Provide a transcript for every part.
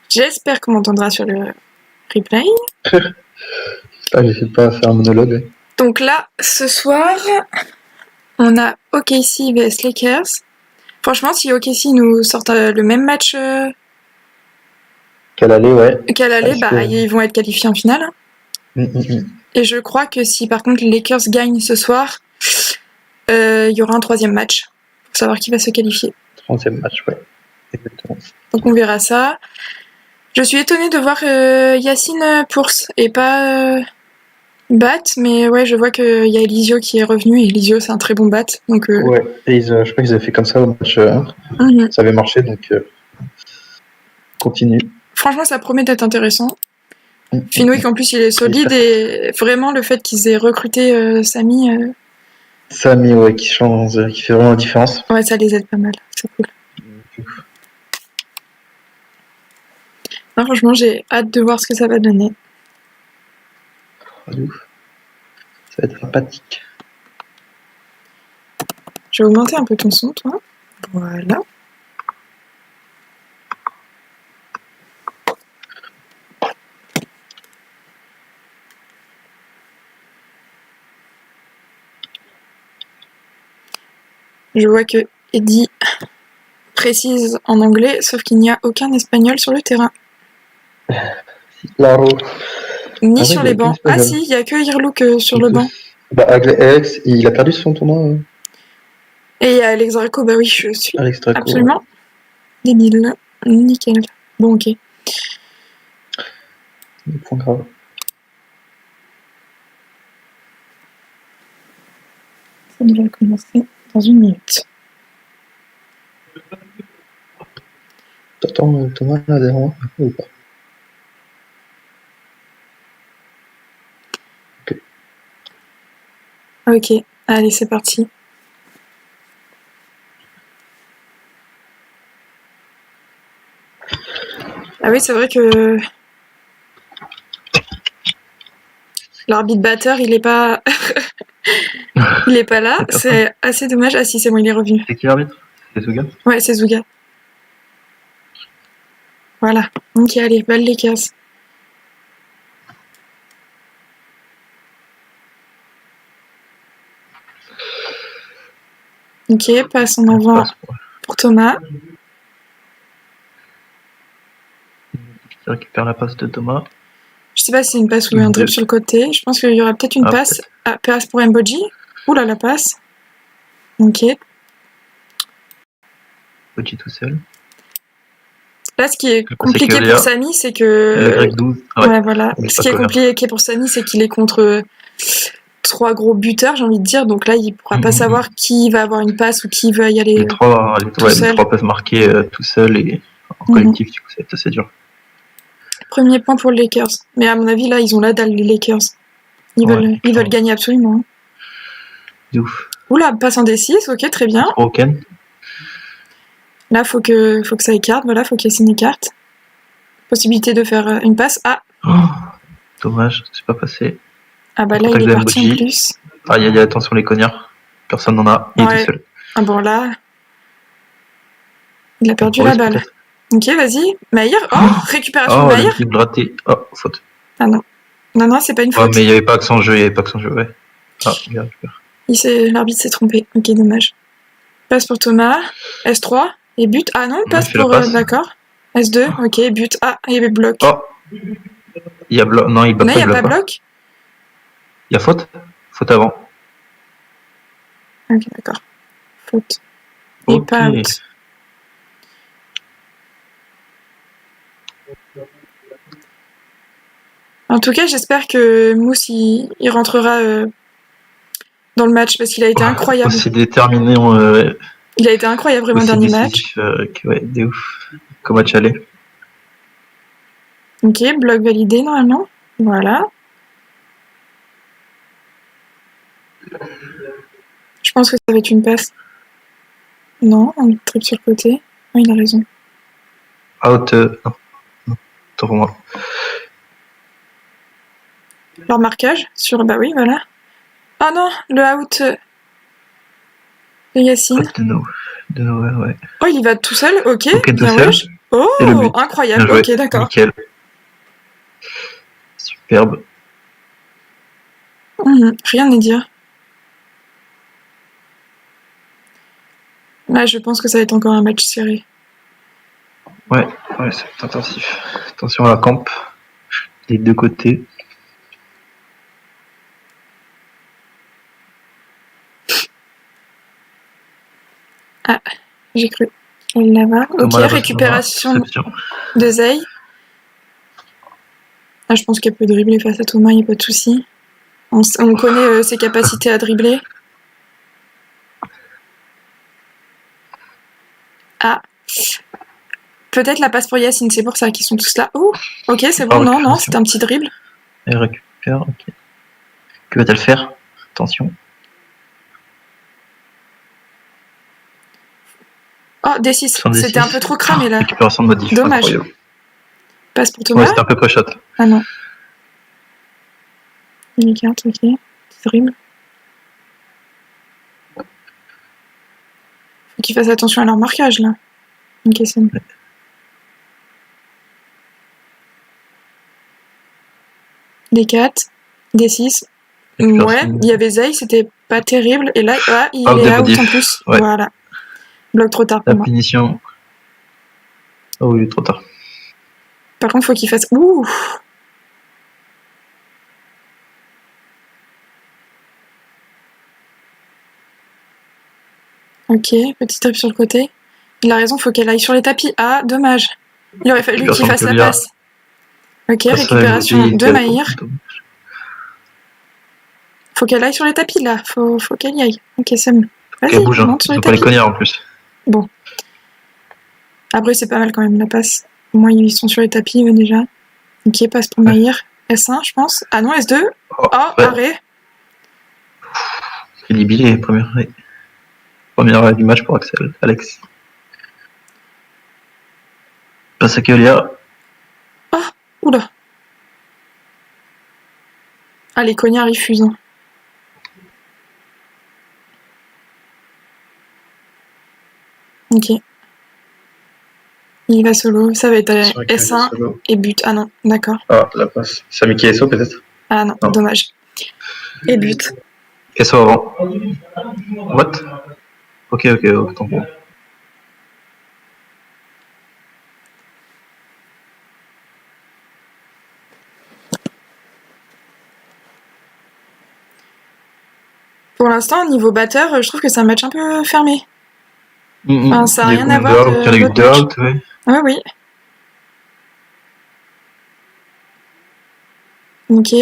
J'espère qu'on m'entendra sur le replay. J'essaie de pas faire un monologue. Donc là, ce soir, on a OKC vs Lakers. Franchement, si OKC nous sortent le même match Qu'à l'aller, ouais. qu'à l'aller, ils vont être qualifiés en finale. Et je crois que si par contre les Lakers gagnent ce soir, il y aura un troisième match pour savoir qui va se qualifier. Troisième match, ouais. Exactement. Donc on verra ça. Je suis étonnée de voir Yacine Pours et pas Bat, mais ouais, je vois qu'il y a Elisio qui est revenu, et Elisio c'est un très bon bat. Donc, ouais, et je crois qu'ils avaient fait comme ça au match 1. Ça avait marché, donc continue. Franchement, ça promet d'être intéressant. Fenwick en plus il est solide, et vraiment le fait qu'ils aient recruté Samy. Samy, ouais, qui change, qui fait vraiment la différence. Ouais, ça les aide pas mal, c'est cool. Non, franchement, j'ai hâte de voir ce que ça va donner. Ça va être sympathique. Je vais augmenter un peu ton son, toi. Voilà. Je vois que Eddie précise en anglais, sauf qu'il n'y a aucun espagnol sur le terrain. Claro. Ni sur les bancs. Ah si, il n'y a que Irlouk sur le banc. Bah, Alex, il a perdu son tournoi. Et il y a Alex Draco, bah oui, je suis Alex Draco, absolument débile. Nickel. Bon, ok. Point grave. Ça devrait commencer dans 1 minute. T'entends Thomas là derrière ou pas? Ok, allez, c'est parti. Ah oui, c'est vrai que l'arbitre batteur, il est pas il est pas là, c'est assez dommage. Ah si, c'est bon, il est revenu. C'est qui l'arbitre? C'est Zouga? Ouais, c'est Zouga. Voilà. Ok, allez, balle les cases. Ok, passe en avant pour Thomas. Qui récupère la passe de Thomas. Je sais pas si c'est une passe ou un dribble sur le côté. Je pense qu'il y aura peut-être une passe. Ah, passe pour Mboji. Oula, la passe. Ok. Mboji tout seul. Là, ce qui est compliqué pour Samy, c'est que... Le grec 12. Ouais, voilà. Ce qui est compliqué pour Samy, c'est qu'il est contre 3 gros buteurs, j'ai envie de dire. Donc là, il pourra pas savoir qui va avoir une passe ou qui va y aller les trois peuvent marquer tout seul et en collectif, du coup, c'est assez dur. Premier point pour les Lakers. Mais à mon avis, là, ils ont la dalle, les Lakers. Ils veulent gagner absolument. C'est ouf. Oula, passe en D6, ok, très bien. Là, faut que ça écarte, voilà, faut qu'il y ait une écarte. Possibilité de faire une passe. Ah! Oh, dommage, c'est pas passé. Ah bah là, il est parti en plus. Ah, il y a attention les cognards. Personne n'en a, il est tout seul. Ah bon, là... Il a perdu la balle. Ok, vas-y. Maïr. Oh, récupération de Maïr. Oh, raté. Oh, faute. Ah non. Non, c'est pas une faute. Ouais, mais il n'y avait pas accent jeu, ouais. Ah, il récupère. L'arbitre s'est trompé. Ok, dommage. Passe pour Thomas. S3. Et but. Ah non, passe pour... D'accord. S2. Ok, but. Ah, il y avait bloc. Oh. Il y a bloc. Non, il n'y a pas bloc. Il y a faute. Faute avant. Ok, d'accord. Faute. Et pas out. En tout cas, j'espère que Mousse il rentrera dans le match parce qu'il a été incroyable. C'est déterminé. Il a été incroyable vraiment le dernier match. Ouais, de ouf. Comme match aller. Ok, bloc validé normalement. Voilà. Je pense que ça va être une passe. Non, un trip sur le côté. Oui, il a raison. Out. Non. Tant pour moi. Leur marquage sur... Bah oui, voilà. Ah non, le out de Yacine. De nous, ouais. Oh, il y va tout seul, ok. Bien ouais. Et le but. Oh, incroyable. Bien joué. Ok, d'accord. Nickel. Superbe. Rien à dire. Là, je pense que ça va être encore un match serré. Ouais, c'est intensif. Attention à la camp. Des deux côtés. Ah, j'ai cru qu'elle là-bas. Ok, Thomas, récupération de Zay. Ah, je pense qu'elle peut dribbler face à Thomas, il n'y a pas de souci. On connaît ses capacités à dribbler. Ah. Peut-être la passe pour Yacine, c'est pour ça qu'ils sont tous là. Oh, ok, c'est bon, non, c'est un petit dribble. Elle récupère, ok. Que va-t-elle faire? Attention. Oh, D6, c'était un peu trop cramé là. Récupération de modif. Dommage. Incroyable. Passe pour Thomas. Ouais, c'était un peu pré-shot. Ah non. Une carte, ok. Petit dribble. Faut qu'ils fassent attention à leur marquage là. Ok, c'est bon. D4, D6. Ouais, il y avait Zay, c'était pas terrible. Et là, il est out en plus. Ouais. Voilà. Bloc trop tard pour moi. La punition. Oh oui, trop tard. Par contre, faut qu'il fasse. Ouh. Ok, petit trip sur le côté. Il a raison, faut qu'elle aille sur les tapis. Ah, dommage. Il aurait fallu qu'il fasse la passe. Ok, récupération de Maïr. Faut qu'elle aille sur les tapis là. Faut qu'elle y aille. Ok, c'est bon. Vas-y, bouge, monte sur les tapis. Pas les cognards en plus. Bon. Après, c'est pas mal quand même la passe. Au moins, ils sont sur les tapis déjà. Ok, passe pour Maïr. S1, je pense. Ah non, S2. Oh, arrêt. Crédibilité, première arrêt du match pour Axel. Alex. Passe à Keolia. Oh, oula. Ah, les cognards, ils fusent. Hein. Ok. Il va solo. Ça va être S1 et but. Ah non, d'accord. Ah, la passe. C'est Mickey SO peut-être? Ah non, dommage. Et but. SO avant. What? Ok, tant pis. Pour l'instant, au niveau batteur, je trouve que c'est un match un peu fermé. Enfin, ça n'a rien à voir. Il y en a eu deux out, ouais. Oui. Ok.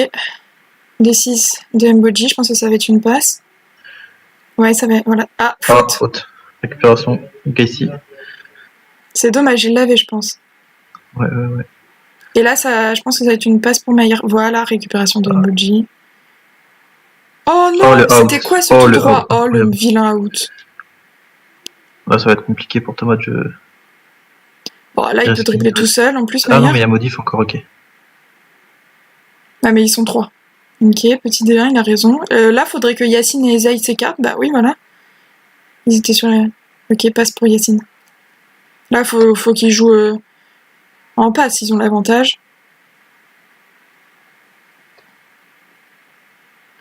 D6 de Mboji, je pense que ça va être une passe. Ouais, ça va. Voilà. Ah, faute. Faute. Récupération. Ok, ici. C'est dommage, il l'avait, je pense. Ouais. Et là, je pense que ça va être une passe pour Maïr. Voilà, récupération de Mboji. Oh non, c'était quoi ce tout droit? Oh, le vilain out. Ouais, ça va être compliqué pour Thomas de... Bon, là, il peut dribbler tout seul, en plus, Maïr. Ah non, mais il y a modif encore, ok. Ah, mais ils sont 3. Ok, petit D1, il a raison. Là, faudrait que Yacine et Zay s'écartent. Bah oui, voilà. Ils étaient sur la... Ok, passe pour Yacine. Là, faut qu'ils jouent en passe, ils ont l'avantage.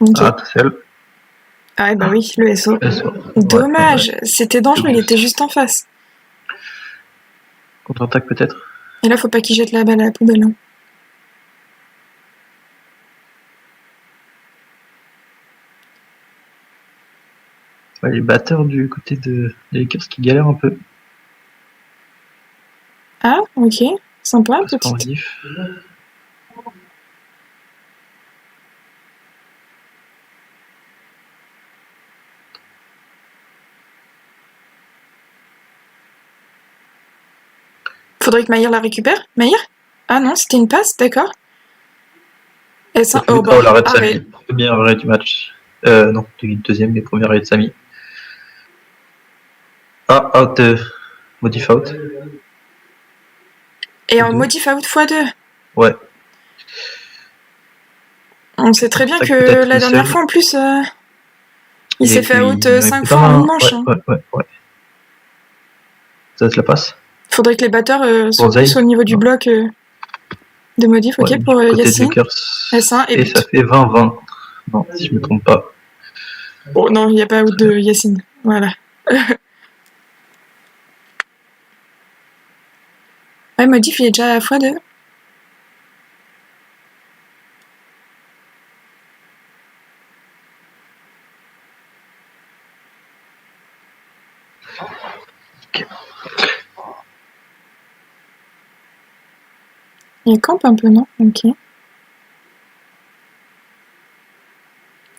Ok. Ah, tout seul. Ah ouais, bah oui, le SO. Dommage, c'était dangereux, il était juste en face. Contre-attaque peut-être. Et là, faut pas qu'il jette la balle à la poubelle. Hein. Ouais, les batteurs du côté des Lakers qui galèrent un peu. Ah, ok, sympa, petite. Faudrait que Maïr la récupère. Maïr? Ah non, c'était une passe, d'accord. Oh, l'arrêt de Samy. Premier arrêt du match. Non, du deuxième, mais premier arrêt de Samy. Ah, out. Modif out. Et en modif out x2. Ouais. On sait très bien que la dernière fois, en plus, il s'est fait out 5 fois en une manche. Ouais. Ça te la passe? Faudrait que les batteurs soient Zay. plus au niveau du bloc de modif. Ok, Ouais, pour du côté Yacine. du cœur, S1 et et ça but. fait 20-20. Non, si je me trompe pas. Oh non, il n'y a pas out de Yacine. Voilà. Ouais, modif, il est déjà à x2. Ok. Il campe un peu, non? Ok.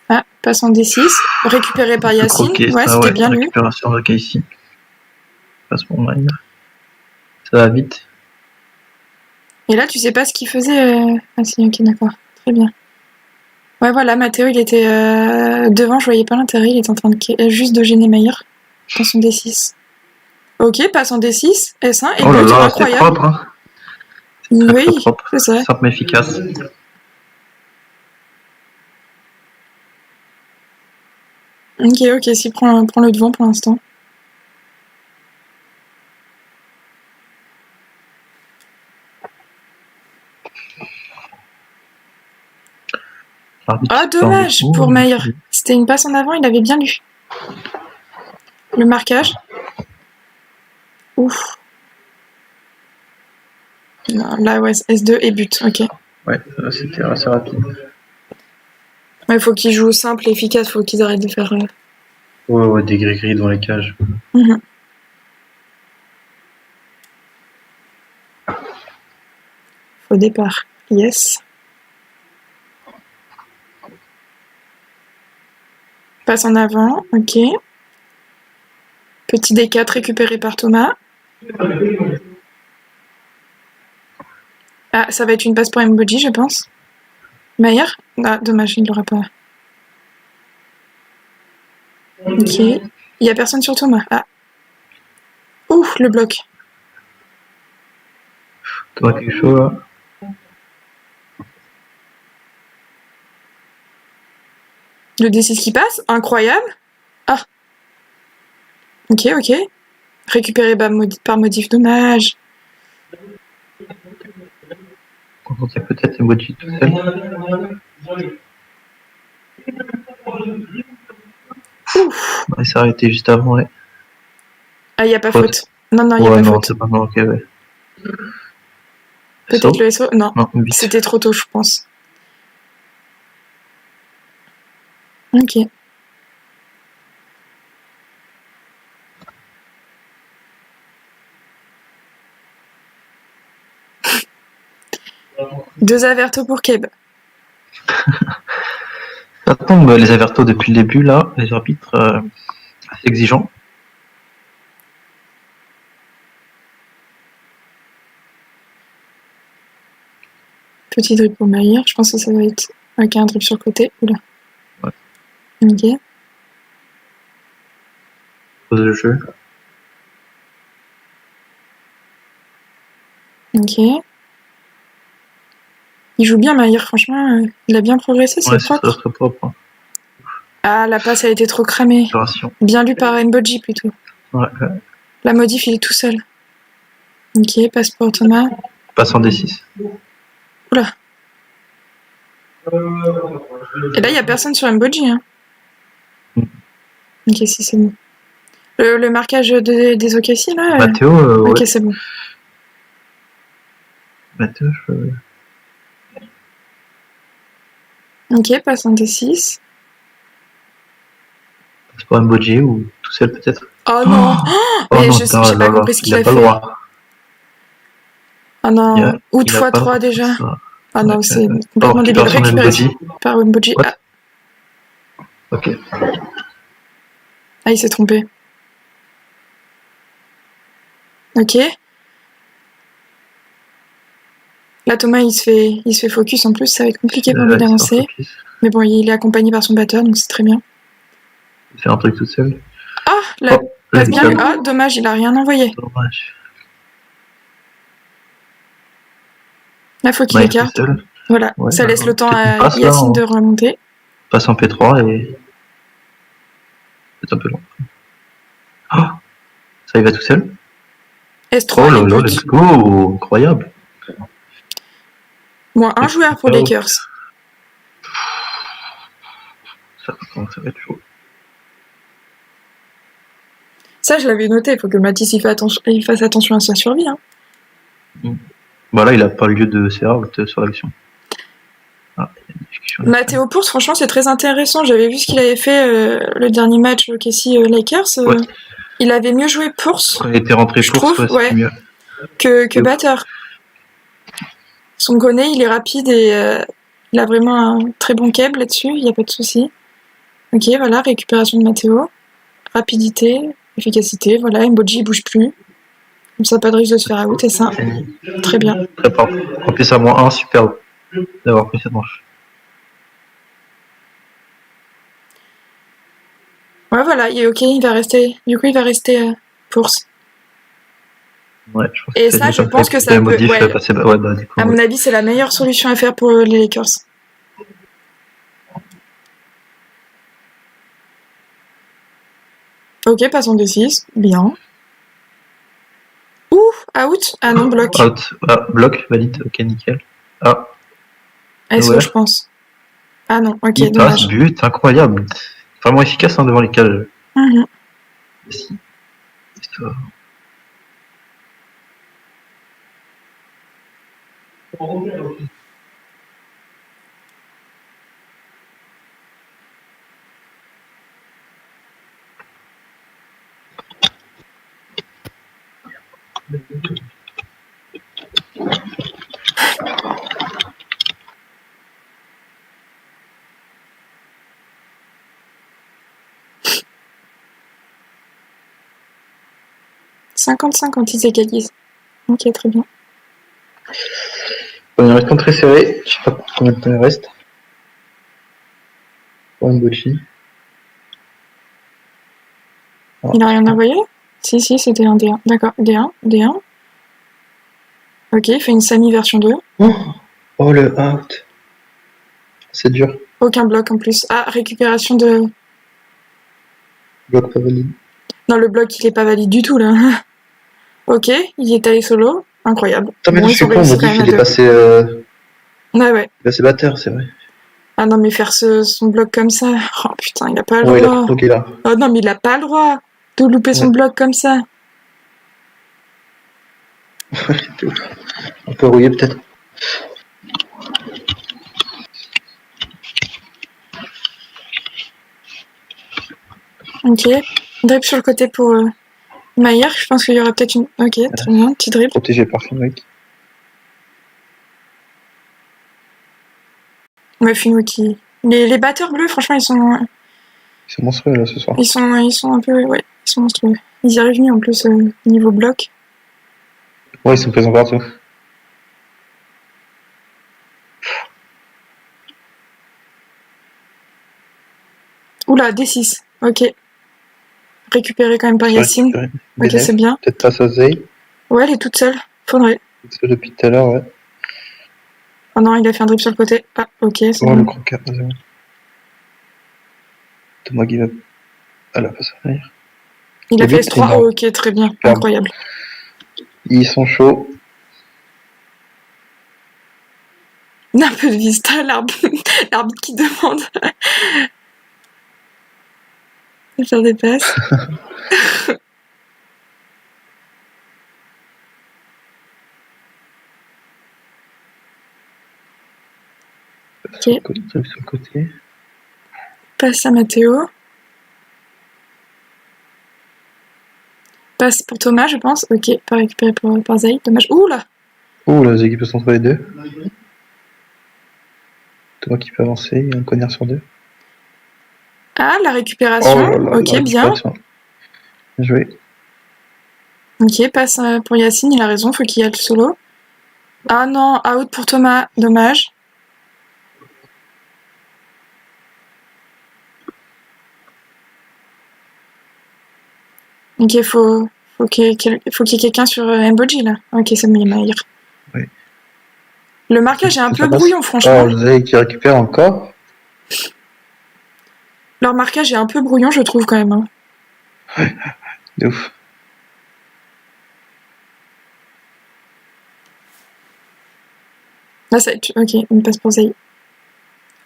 Ah, passe en D6. Récupéré par Yacine. Croquer, Ouais, ça, c'était ouais. bien lu. Récupération de ici. Passe pour Maïr. Ça va vite. Et là, tu sais pas ce qu'il faisait. Ah si, ok, d'accord. Très bien. Ouais, voilà, Mathéo, il était devant, je voyais pas l'intérêt, il était en train de juste de gêner Maïr dans son D6. Ok, passe en D6, S1, et Oh là but, là, c'est incroyable. propre, hein. Oui, Très propre. c'est ça. Simple mais efficace. Ok, si, prends le devant pour l'instant. Ah, dommage pour Maïr. C'était une passe en avant, il avait bien lu. Le marquage. Ouf. Non, là, ouais, S2 et but, ok. Ouais, c'était assez rapide. Il faut qu'ils jouent simple et efficace, faut qu'ils arrêtent de faire... Ouais, des gris-gris dans les cages. Au départ, yes. Passe en avant, ok. Petit D4 récupéré par Thomas. Ah, ça va être une passe pour Mboji, je pense. Maïr? Ah, dommage, il ne l'aura pas. Ok. Il n'y a personne sur Thomas. Ah. Ouf, le bloc. Thomas quelque chose là. Le D6 qui passe, incroyable. Ah. Ok. Récupéré par motif, dommage. On sait peut-être Emoji tout seul. Ouf. Il s'est arrêté juste avant, ouais. Ah, il n'y a pas faute. Non, il n'y a pas faute. C'est pas non, ok, ouais. Peut-être le SO? Non, but. c'était trop tôt, je pense. Ok. Deux avertos pour Keb. Ça tombe les avertos depuis le début, là, les arbitres assez exigeants. Petit drip pour Maïr, je pense que ça va être avec un drip sur le côté. Oula. Ouais. Ok. Pose le jeu. Ok. Il joue bien Maïr, franchement, il a bien progressé, c'est propre. C'est très propre. Hein. Ah, la passe a été trop cramée. Bien lu par Mboji plutôt. Ouais. La modif, il est tout seul. Ok, passe pour Thomas. Passe en D6. Oula. Et là, il n'y a personne sur Mboji. Hein. Ok, si, c'est bon. Le marquage des OKC, là Mathéo, ok, ouais. c'est bon. Mathéo, Ok, passe en D6. Passe pour Mboji ou tout seul peut-être. Oh non mais non, j'ai pas compris ce qu'il a fait. Oh non, out x3 déjà. Ah non, c'est complètement débile. Récupération par Mboji. Ah. Ok. Ah, il s'est trompé. Ok. Là, Thomas, il se fait focus en plus, ça va être compliqué pour lui d'avancer. Mais bon, il est accompagné par son batteur, donc c'est très bien. Il fait un truc tout seul. Ah, la passe bien. Ah, dommage, il a rien envoyé. Dommage. Là, faut qu'il écarte. Voilà, ouais, ça laisse le temps à Yacine de remonter. Passe en P3 et... C'est un peu long. Oh, ça y va tout seul. S3 Oh là et là, but. let's go! Incroyable! Bon, un joueur pour Lakers. Ça va être chaud. Ça, je l'avais noté. Il faut que Matisse il fasse attention à sa survie. Hein. Bah là, il a pas lieu de CA sur l'action. Ah, Matteo Pource, franchement, c'est très intéressant. J'avais vu ce qu'il avait fait le dernier match OKC-Lakers. Ouais. Il avait mieux joué Pource. Quand il était rentré je Pource, trouve, ouais, mieux. que Batteur. Son Gonnet, il est rapide et il a vraiment un très bon câble là-dessus. Il n'y a pas de souci. Ok, voilà, récupération de Matteo. Rapidité, efficacité, voilà, Mboji bouge plus. Comme ça, pas de risque de se faire out, et ça, très bien. Très propre. En plus, à -1, superbe d'avoir pris cette manche. Ouais, voilà, il est ok, il va rester. Du coup, il va rester Pource. Ouais, je pense et ça, je pense que ça peut. Ouais, bah, du coup, à mon avis, c'est la meilleure solution à faire pour les Lakers. Ok, passons de 6, bien. Ouh, out. Ah non, bloc. Out. Ah, bloc, valide, ok, nickel. Ah. SO, Ouais. je pense. Ah non, ok, Il dommage. passe, but, incroyable. Vraiment efficace devant les cages. Si. Histoire. « 50-50, ils égalisent. Ok, très bien. Il reste pas très serré. Je sais pas combien de temps il reste. Pour Mboji. Il a rien envoyé? Si, c'était un D1. D'accord, D1, D1. Ok, il fait une Sami version 2. Oh, le out. C'est dur. Aucun bloc en plus. Ah, récupération de... Bloc pas valide. Non, le bloc, il est pas valide du tout, là. Ok, il est allé solo. Incroyable. Attends, mais bon, je suis con, Modif, il est passé... Ouais. Il est passé batteur, c'est vrai. Ah non, mais faire son bloc comme ça... Oh putain, il a pas le Ouais, il a droit. bloqué là. Oh non, mais il a pas le droit de louper son bloc comme ça. On peut rouiller peut-être. Ok. Drip sur le côté pour Maillard. Je pense qu'il y aura peut-être une... Ok, très bien. Petit drip. Protégé par Finwick. Ouais, Finwick qui... Les batteurs bleus, franchement, ils sont... Ils sont monstrueux là ce soir. Ils sont un peu... Ouais, ils sont monstrueux. Ils y arrivent mieux en plus niveau bloc. Ouais, ils sont présents partout. Oula, D6. Ok. Récupéré quand même par Yacine. Ok, c'est bien. Peut-être pas Sosei. Ouais, elle est toute seule. Faudrait. C'est depuis tout à l'heure, ouais. Oh non, il a fait un drip sur le côté. Ah, ok, c'est bon. bon. Le croqueur, c'est bon. Thomas qui va... Ah là, pas ça. Il a fait S3. Oh, ok, très bien. Incroyable. Ils sont chauds. Un peu de vista, l'arbitre qui demande de faire des passes. Ok. Sur le côté. Passe à Matteo. Passe pour Thomas, je pense. Ok, pas récupéré par Zaïd. Dommage. Ouh là! Ouh, là, les équipes sont entre les deux. Thomas qui peut avancer, il y a un connard sur deux. Ah, la récupération. Oh là là, ok, bien. Bien joué. Ok, passe pour Yacine, il a raison, faut qu'il y ait le solo. Ah non, out pour Thomas, dommage. Ok, faut qu'il y ait quelqu'un sur Mboji là. Ok, c'est Maillard. Oui. Le marquage est un peu brouillon, franchement. Oh, Zay qui récupère encore. Leur marquage est un peu brouillon, je trouve, quand même. De ouf. Ah, ça, ok, une passe pour Zay.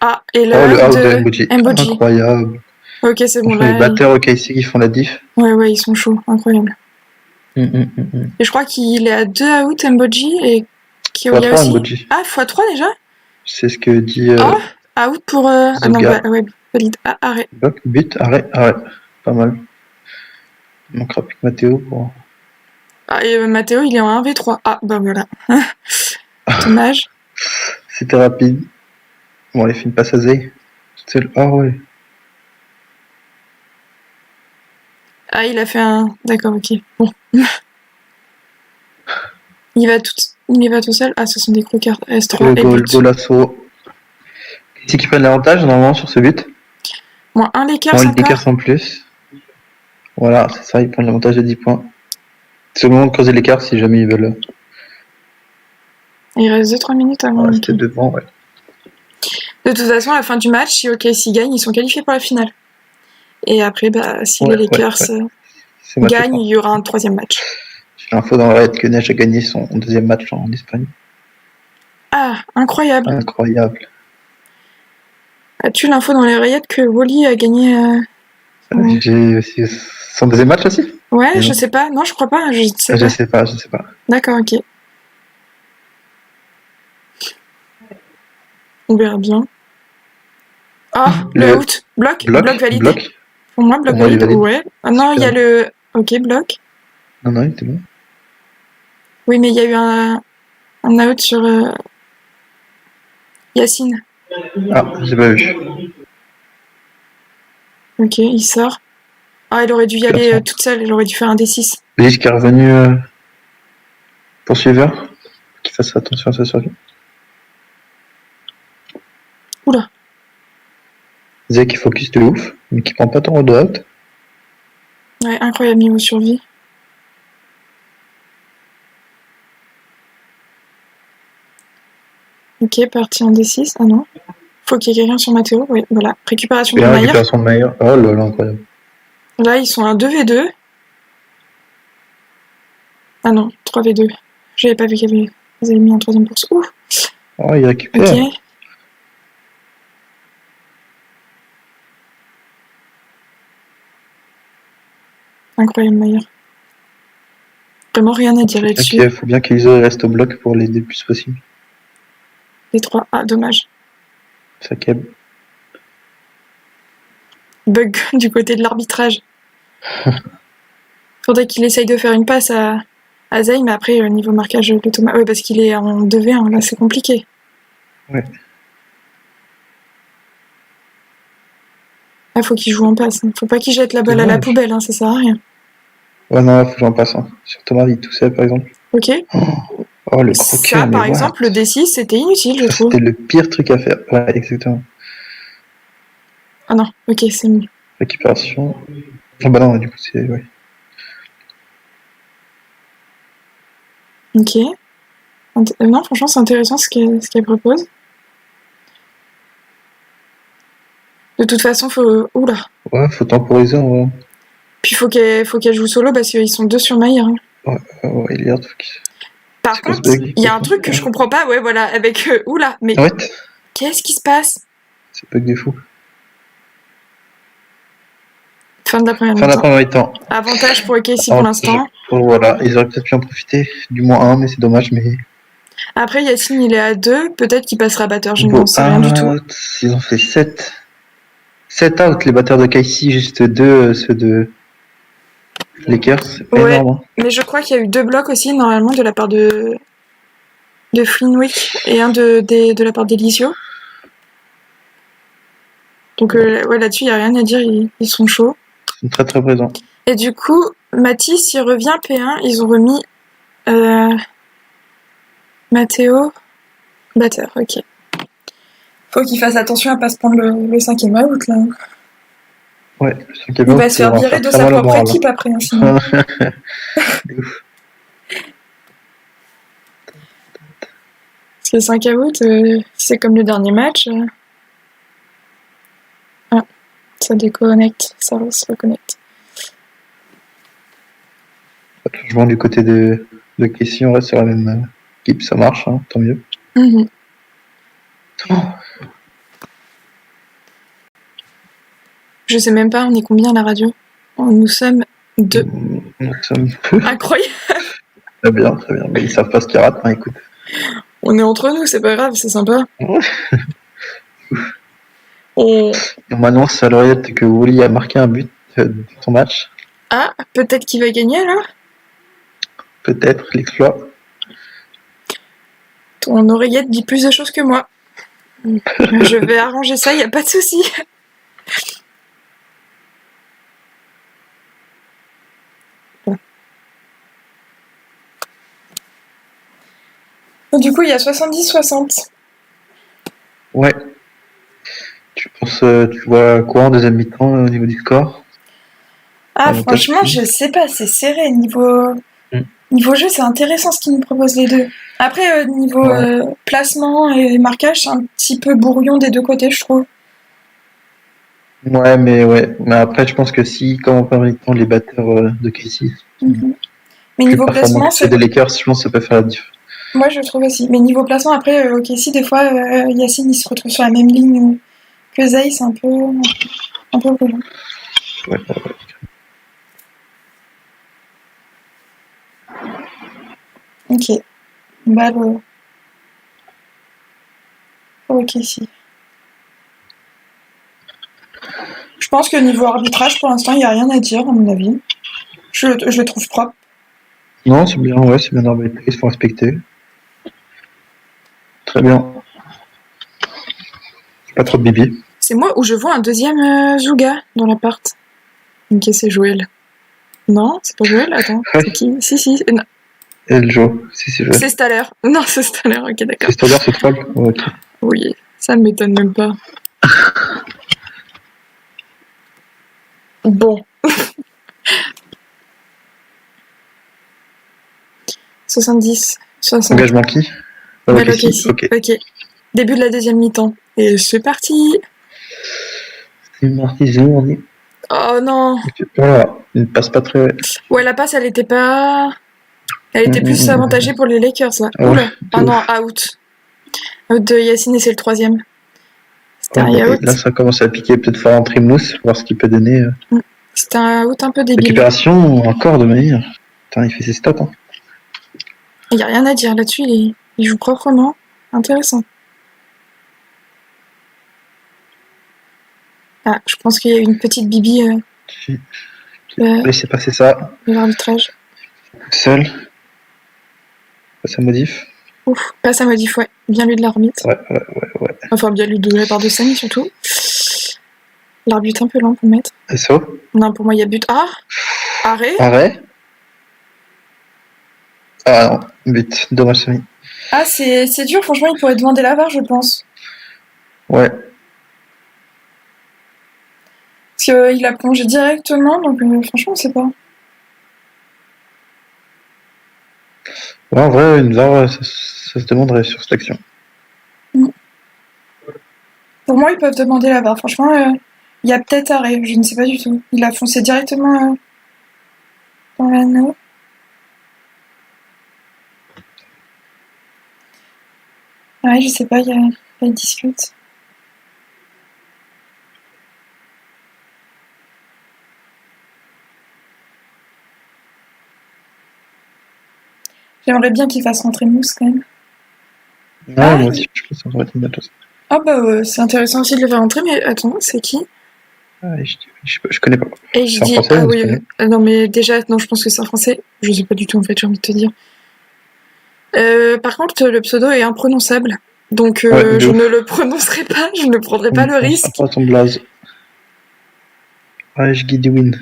Ah, et Oh, le le out de de Mboji. Mboji. Incroyable. Ok, c'est bon, Franchement, les là. batteurs OKC qui font la diff. Ouais, ils sont chauds, incroyable. Et je crois qu'il est à 2 out, Mboji, et Kyoya x3 aussi. Mboji. Ah, x3 déjà? C'est ce que dit Ah, out pour. Ah non, Zoga. ouais, valide. Ah, arrêt. Bloc, but, arrêt. Pas mal. Il manquera plus que Mathéo pour. Ah, et Mathéo, il est en 1v3. Ah, bah voilà. Dommage. C'était rapide. Bon, allez, fait une passe à Zay. Ah ouais. Ah, il a fait un. D'accord, ok. Bon. Il y va tout seul. Ah, ce sont des croqueurs. S3 et but. Golasso. C'est qui prennent l'avantage normalement sur ce but. Moins 1 Lakers Bon, les encore. Lakers en plus. Voilà, c'est ça, ils prennent l'avantage de 10 points. C'est le moment de creuser l'écart si jamais ils veulent Il reste 2-3 minutes avant. rester devant. Ouais. De toute façon, à la fin du match, si OKC gagne, ils sont qualifiés pour la finale. Et après, bah, si les Lakers gagnent, il y aura un 3e match. J'ai l'info dans la que Neige a gagné son 2e match en Espagne. Ah, incroyable. Incroyable. As-tu l'info dans les oreillettes que Wally a gagné J'ai aussi son 2e match aussi. Ouais, je sais pas. Non, je crois pas. Je sais pas. Je sais pas. D'accord, ok. On verra bien. Ah, le out. Bloc validé. Bloc. Pour moi, bloc valide. Ouais. Ah non, il y a le. Ok, bloc. Non, il était bon. Oui, mais il y a eu un out sur Yacine. Ah, j'ai pas vu. Ok, il sort. Ah, elle aurait dû y aller toute seule. Elle aurait dû faire un D6. Lich qui est revenu poursuiveur. Qu'il fasse attention à sa survie. Oula. Zé qui focus de ouf, mais qui prend pas tant de out. Ouais, incroyable niveau survie. Ok, parti en D6. Ah non. Faut qu'il y ait quelqu'un sur Mathéo. Oui, voilà. Récupération de Maillard. Récupération de Maillard. Oh là là, incroyable. Là, ils sont à 2v2. Ah non, 3v2. J'avais pas vu qu'ils avaient mis un 3e pour ça. Ouh. Oh, il récupère. Ok. Incroyable Maillard. Vraiment rien à dire là-dessus. Il faut bien qu'ils restent au bloc pour l'aider le plus possible. Les 3. Ah, dommage. Ça keb. Bug du côté de l'arbitrage. Faudrait qu'il essaye de faire une passe à Zay, mais après, niveau marquage de Thomas. Ouais, parce qu'il est en 2v1, là, c'est compliqué. Ouais. Ah, faut qu'il joue en passe. Faut pas qu'il jette la balle à la poubelle, ça sert à rien. Ouais, non, faut que j'en passe. Sur Thomas, il toussait, par exemple. Ok. Oh, le croquet. Ça, par exemple, le D6, c'était inutile, je trouve. C'était le pire truc à faire. Ouais, exactement. Ah non, ok, c'est mieux. Récupération. Ah bah non, du coup, c'est... Ouais. Ok. Non, franchement, c'est intéressant ce qu'elle propose. De toute façon, faut... Oula. Ouais, faut temporiser, en vrai. Puis faut qu'elle joue solo, parce qu'ils sont 2 sur Maillard. Hein. Ouais, il y a un truc. Par contre, il y a un truc que je comprends pas, ouais, voilà, avec... oula, mais... Ouais. Qu'est-ce qui se passe? C'est bug des fous. Fin de la première mi-temps. Avantage pour OKC pour l'instant. Voilà, ils auraient peut-être pu en profiter. Du moins 1, mais c'est dommage. Mais... Après, Yacine, il est à 2. Peut-être qu'il passera batteur. Je n'en sais rien du tout. Ils ont fait 7. 7 out, les batteurs de KC. Juste 2, ceux de Lakers. C'est énorme. Mais je crois qu'il y a eu 2 blocs aussi, normalement, de la part de Flinwick et un de la part d'Elisio. Donc, ouais, là-dessus, il n'y a rien à dire. Ils sont chauds. Ils sont très très présents. Et du coup, Mathis, il revient P1. Ils ont remis Mathéo, batteur, ok. Faut qu'il fasse attention à pas se prendre le 5e out, là. Ouais, le 5e out. Il va se faire virer de sa propre équipe après, sinon. Parce que le 5 août, c'est comme le dernier match. Ah, ça déconnecte, ça se reconnecte. Changement du côté de Kessie, on reste sur la même équipe, ça marche, hein, tant mieux. Oh, Je sais même pas, on est combien à la radio? Nous sommes 2. nous sommes peu. Incroyable. Très bien, très bien. Mais ils savent pas ce qu'ils ratent, hein, écoute. On est entre nous, c'est pas grave, c'est sympa. On... On m'annonce à l'oreillette que Wooly a marqué un but dans son match. Ah, peut-être qu'il va gagner là? Peut-être l'exploit. Ton oreillette dit plus de choses que moi. Je vais arranger ça, y a pas de souci. Du coup, il y a 70-60. Ouais. Tu penses, tu vois quoi en deuxième mi-temps au niveau du score? Ah, Avantage franchement, qui? je sais pas, c'est serré. Niveau Mm. jeu, c'est intéressant ce qu'ils nous proposent les deux. Après, niveau Ouais. placement et marquage, c'est un petit peu brouillon des deux côtés, je trouve. Ouais. Mais après, je pense que si, comme en première mi-temps, les batteurs de Casey sont Mhm. Mais plus niveau performants placement, que ceux c'est... des Lakers, je pense que ça peut faire la diff. Moi, je trouve aussi. Mais niveau placement, après, ok, si des fois, Yacine, il se retrouve sur la même ligne que Zay, c'est un peu brouillon. Ouais. Ok. Balle ok, si. Je pense que niveau arbitrage, pour l'instant, il n'y a rien à dire, à mon avis. Je le trouve propre. Non, c'est bien, ouais, c'est bien arbitré, ils se font respecter. Très bien. Pas trop de bibi. C'est moi où je vois un deuxième Zouga dans l'appart. Ok, c'est Joël. Non, c'est pas Joël? Attends, Ouais. c'est qui? Si. Non. Et le Joe, si c'est vrai. C'est Staller. Non, c'est Staller, ok, d'accord. C'est Stoller, ce troll? Ok. Oui, ça ne m'étonne même pas. Bon. 70, 60. Engagement qui? Balle Ok, ok, si. si. Ok. Ok. Début de la deuxième mi-temps. Et c'est parti. C'est Marty Zourni. Oh non. Voilà, il ne passe pas très. Ouais, la passe, elle était pas... Elle était plus avantagée pour les Lakers, là. Ouais, Oula. de Ah non, ouf. out. Out de Yacine et c'est le troisième. C'était Ouais, un bah, out. là, ça commence à piquer. Peut-être faire un trimousse, voir ce qu'il peut donner. C'était un out un peu débile. Récupération, encore de manière. Putain, il fait ses stats. Hein. Il n'y a rien à dire là-dessus, il joue proprement. Intéressant. Ah, je pense qu'il y a une petite bibi Laissez passer ça. de l'arbitrage. Seul. Ça modif. Ouf, passe à modif, ouais. Bien lu de l'arbitre. Ouais. Enfin, bien lu de la part de Samy, surtout. L'arbitre un peu lent pour le mettre. SO. Non, pour moi, il y a but. Ah! Arrêt? Arrêt. Ah non, but. Dommage, Samy. Ah, c'est dur, franchement, il pourrait demander la VAR, je pense. Ouais. Parce qu'il a plongé directement, donc franchement, on sait pas. Ouais, en vrai, une VAR, ça se demanderait sur cette action. Pour moi, ils peuvent demander la VAR. Franchement, il y a peut-être arrêt, je ne sais pas du tout. Il a foncé directement dans l'anneau. Ouais, je sais pas, il discute. J'aimerais bien qu'il fasse rentrer Mousse quand même. Ouais, Ah, moi aussi, je pense que ça devrait être une bonne chose. Ah bah c'est intéressant aussi de le faire rentrer, mais attends, c'est qui? Je connais pas. Et je C'est en dis, français ah ou en oui, espagnol? non mais déjà, non, je pense que c'est en français. Je sais pas du tout en fait, j'ai envie de te dire. Par contre, le pseudo est imprononçable. Donc Ouais, de je ouf. ne le prononcerai pas, je ne prendrai pas le On risque. pense à ton blaze. Ouais, je guide win.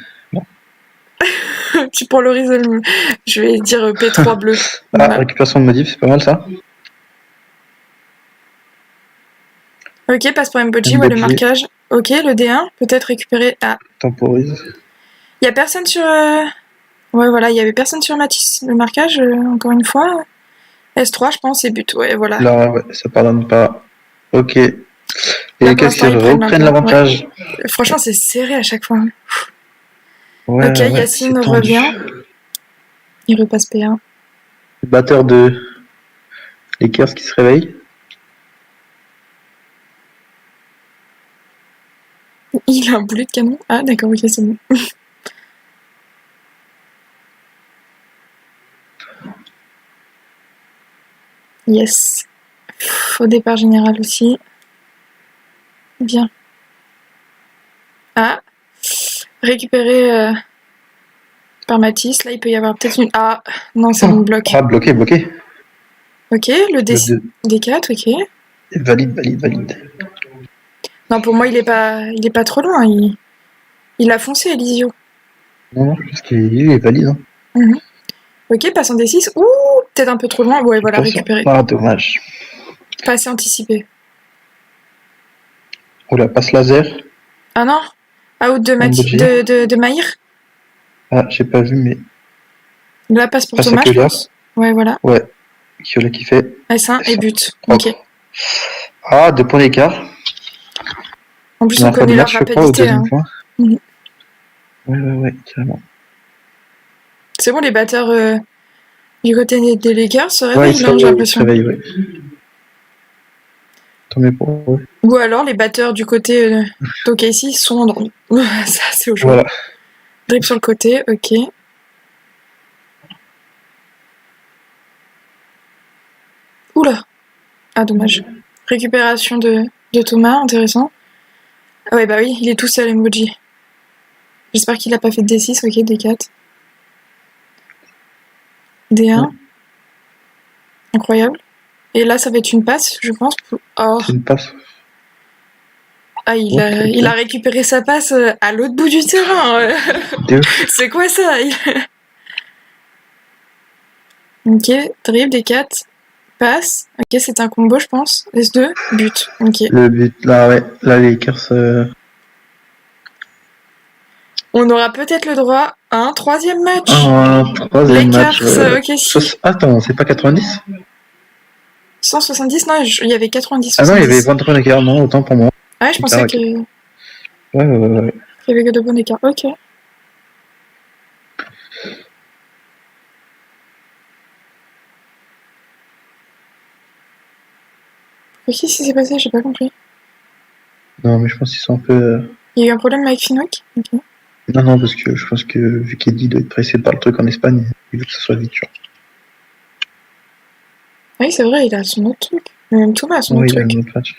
Puis pour le risque, je vais dire P3 bleu. Ah, Voilà. récupération de modif, c'est pas mal ça. Ok, passe pour Mboji, ouais, le Mboji. marquage. Ok, le D1, peut-être récupérer. Ah, Temporise. il y a personne sur... Ouais, voilà, il y avait personne sur Matisse. Le marquage, encore une fois. S3, je pense, et but. Ouais, voilà. Là, ouais, ça pardonne pas. Ok. Et Là, les pour Cavs l'instant, ils prennent reprennent l'avantage. Ouais. Franchement, c'est serré à chaque fois. Ouais, Ok, ouais, Yacine c'est tendu. revient. Il repasse P1. Le batteur de Lakers qui se réveille. Il a un boulet de canon. Ah, d'accord, ok, c'est bon. Yes. Faux départ général aussi. Bien. Ah. Récupéré par Matisse. Là, il peut y avoir peut-être une... Ah, non, ça me bloque. Ah, bloqué, bloqué. Ok, le Le 2. D4, ok. Valide, valide, valide. Non, pour moi, il est pas trop loin. Il a foncé, Elisio. Non, je pense qu'il est valide. Hein. Ok, passe en D6. Ouh, peut-être un peu trop loin. Ouais, voilà, récupéré. Ah, dommage. Pas assez anticipé. Oula, passe laser. Ah non, out de Maïr. Ah, j'ai pas vu, mais. Là, passe pour Passe Thomas, je Akiola. pense. Ouais, voilà. Ouais. Akiola qui fait. S1 et but. Propre. Ok. Ah, 2 points d'écart. En plus, on La fin connaît du leur match, je crois, au rapidité. deuxième Hein. point. Mhm. Ouais, carrément. C'est bon, les batteurs du côté des Lakers se Ouais, réveillent, là, j'ai l'impression. ouais. Tant mieux pour eux. Ou alors, les batteurs du côté d'OKC sont endormis. Ça, c'est au choix. Voilà. Drip sur le côté, ok. Oula. Ah, dommage. Récupération de Thomas, intéressant. Ah ouais, bah oui, il est tout seul, emoji. J'espère qu'il a pas fait de D6, ok, D4. D1. Ouais. Incroyable. Et là, ça va être une passe, je pense. Oh. C'est une passe. Ah, il a récupéré sa passe à l'autre bout du terrain. C'est quoi ça? Ok, dribble, D4, passe. Ok, c'est un combo, je pense. S2, but. Ok. Le but, là, ouais. Là, les Lakers. On aura peut-être le droit à un troisième match. Un troisième match. Lakers, ok, si. Attends, c'est pas 90? 170, non, il y avait 90, 70. Ah non, il y avait 23 d'écart, non, autant pour moi. Ah, je pensais qu'il Ouais. y avait que de bons écarts. Ok. Qu'est-ce qui s'est passé? J'ai pas compris. Non, mais je pense qu'ils sont un peu. Il y a eu un problème avec Finook? Ok. Non, parce que je pense que vu qu'Eddie doit être pressé par le truc en Espagne, il veut que ça soit vite, genre. Oui, c'est vrai, il a son autre truc. Même Thomas a son autre Il a truc. un autre match.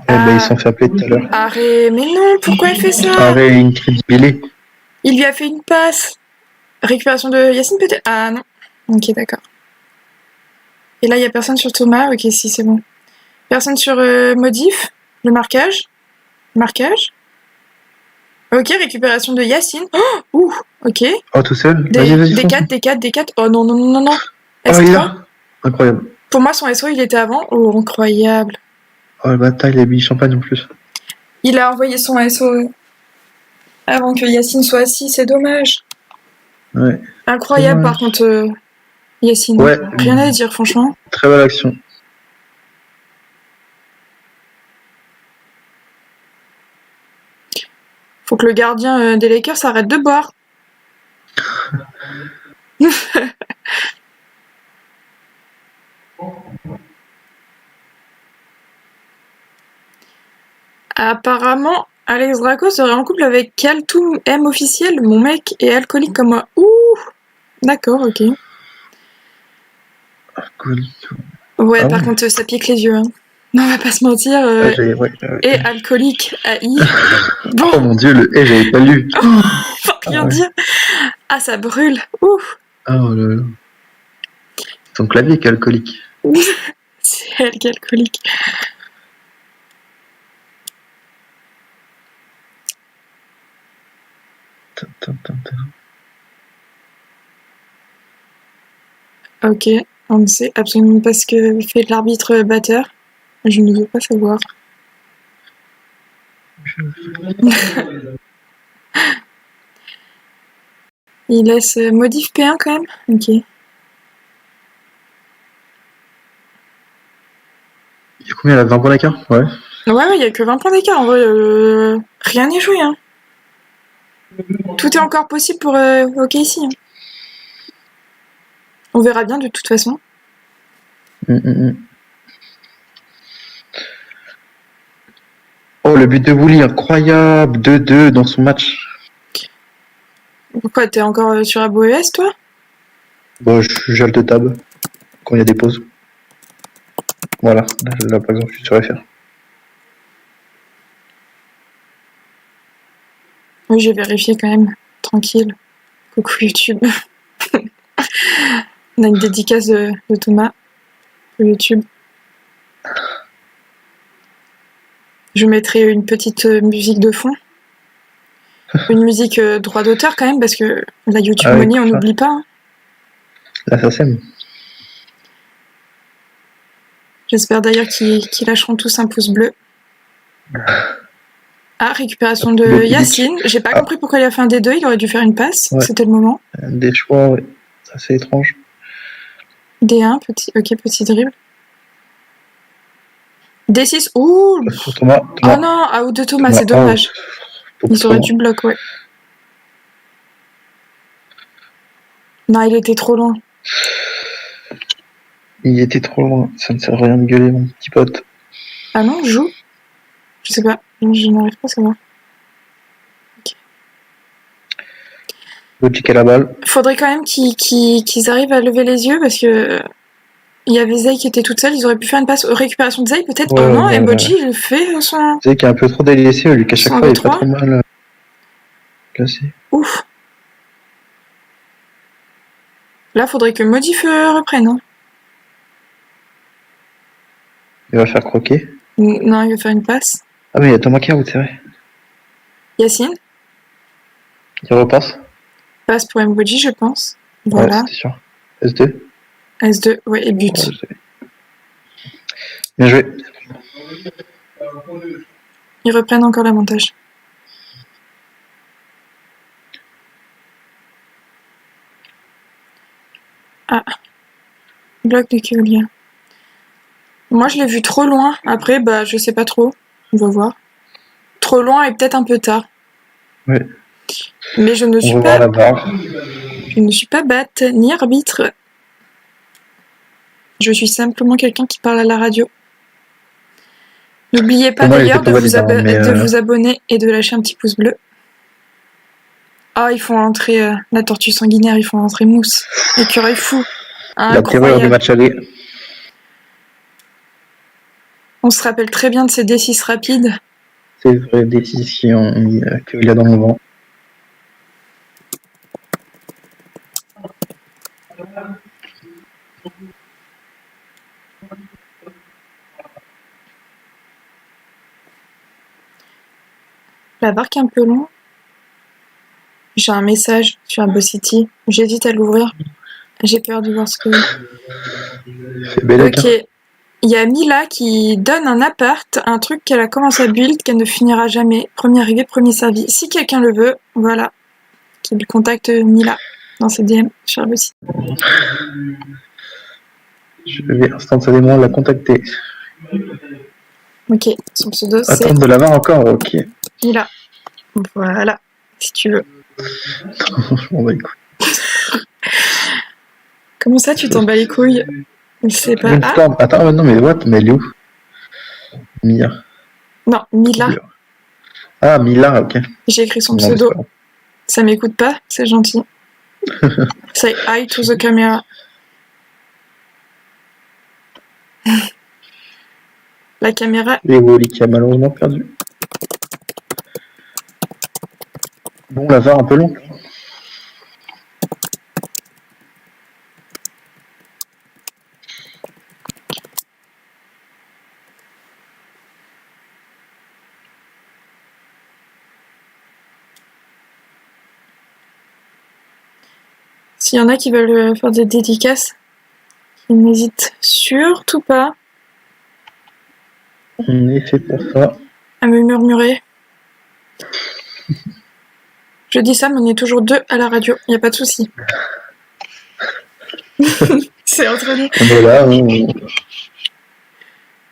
Ils se sont fait appeler tout à l'heure. Arrête, mais non, pourquoi il fait ça? Arrête, Incredibilé. Il lui a fait une passe. Récupération de Yacine peut-être? Ah non. Ok, d'accord. Et là, il y a personne sur Thomas. Ok, si, c'est bon. Personne sur Modif. Le marquage. Marquage. Ok, récupération de Yacine. Oh, ouh, ok. Oh, tout seul? Vas-y, fonce. D4. Oh non, non, non, non. Oh, il est S3. là. Incroyable. Pour moi, son SO, il était avant. Oh, incroyable. Oh, le bataille, il a mis champagne en plus. Il a envoyé son SO avant que Yacine soit assis, c'est dommage. Ouais. Incroyable, par contre, Yacine. Ouais. Rien à dire, franchement. Très belle action. Faut que le gardien des Lakers arrête de boire. Apparemment, Alex Draco serait en couple avec Kaltoum M officiel, mon mec est alcoolique comme moi. Ouh, d'accord, ok. Alcoolique. Ouais, par contre, ça pique les yeux. Hein. Non, on va pas se mentir. Et alcoolique, AI. Bon. Oh mon dieu, le j'avais pas lu. Faut rien dire. Ah, ça brûle. Ouf. Oh là là. Son clavier est alcoolique. C'est elle qui est alcoolique. Ok, on ne sait absolument pas ce que fait l'arbitre batteur. Je ne veux pas savoir. Il laisse modif P1 quand même? Ok. Il y a combien là? 20 points d'écart? Ouais. Ouais, il n'y a que 20 points d'écart. En vrai, rien n'est joué. Hein. Tout est encore possible pour OKC. Hein. On verra bien de toute façon. Oh le but de Woolly, incroyable. 2-2 dans son match. Pourquoi t'es encore sur Abo ES, toi? Bon, je gèle de tab quand il y a des pauses. Voilà, là par exemple, je suis sur FR. Oui, j'ai vérifié quand même. Tranquille. Coucou YouTube. On a une dédicace de Thomas pour YouTube. Je mettrai une petite musique de fond. Une musique droit d'auteur quand même, parce que la YouTube Money, on n'oublie pas. Hein. La SACEM. J'espère d'ailleurs qu'ils lâcheront tous un pouce bleu. Ah, récupération de Yacine. J'ai pas compris pourquoi il a fait un D2, il aurait dû faire une passe. Ouais. C'était le moment. Des choix, ouais. C'est assez étrange. D1, petit dribble. D6, ouh Thomas. Oh non, out de Thomas, c'est dommage. Ils auraient dû bloquer, ouais. Non, il était trop loin. Il était trop loin, ça ne sert à rien de gueuler, mon petit pote. Ah non, joue? Je sais pas, je n'arrive pas à savoir. Okay. Logique à la balle. Faudrait quand même qu'ils arrivent à lever les yeux parce que il y avait Zay qui était toute seule, ils auraient pu faire une passe. Récupération de Zay peut-être. Ouais, oh non, Mboji il fait son. Zay qui est un peu trop délaissé, lui qu'à chaque fois il est pas trop mal placé. Ouf. Là, faudrait que Modif reprenne. Hein. Il va faire croquer. Non, il va faire une passe. Ah mais il y a Thomas qui est out, c'est vrai. Yacine. Il repasse. Passe pour Mboji, je pense. Voilà. Ouais, c'était sûr. S2. S2, ouais, et but. Ouais, bien joué. Ils reprennent encore l'avantage. Ah. Bloc de Keolia. Moi, je l'ai vu trop loin. Après, bah, je sais pas trop. On va voir. Trop loin et peut-être un peu tard. Oui. Mais je ne suis pas. Je ne suis pas batte ni arbitre. Je suis simplement quelqu'un qui parle à la radio. N'oubliez pas d'ailleurs de vous abonner et de lâcher un petit pouce bleu. Ah, ils font entrer la tortue sanguinaire, ils font entrer Mousse. Écureuil fou. La terreur du match aller. On se rappelle très bien de ces D6 rapides. C'est vrai, D6 qui ont mis Keolia dans le vent. La barque est un peu longue. J'ai un message sur City. J'hésite à l'ouvrir. J'ai peur de voir ce que... Ok. Il y a Mila qui donne un appart, un truc qu'elle a commencé à build, qu'elle ne finira jamais. Premier arrivé, premier servi. Si quelqu'un le veut, voilà. Qu'il contacte Mila dans ses DM sur City. Je vais instantanément la contacter. Ok, son pseudo c'est... Attendre de l'avoir encore, ok. Mila. Voilà, si tu veux. Je m'en bats les couilles. Comment ça, tu t'en bats les couilles? Je sais pas. Attends, non, mais what? Mais elle est où? Mia. Non, Mila. Ah, Mila, ok. J'ai écrit son pseudo. Ça m'écoute pas, c'est gentil. Say hi to the camera. La caméra. Et Wally qui a malheureusement perdu. Bon, la VAR un peu long. S'il y en a qui veulent faire des dédicaces, ils n'hésitent surtout pas. On est fait pour ça. À me murmurer. Je dis ça, mais on est toujours deux à la radio, il n'y a pas de souci. C'est entre nous. On est là,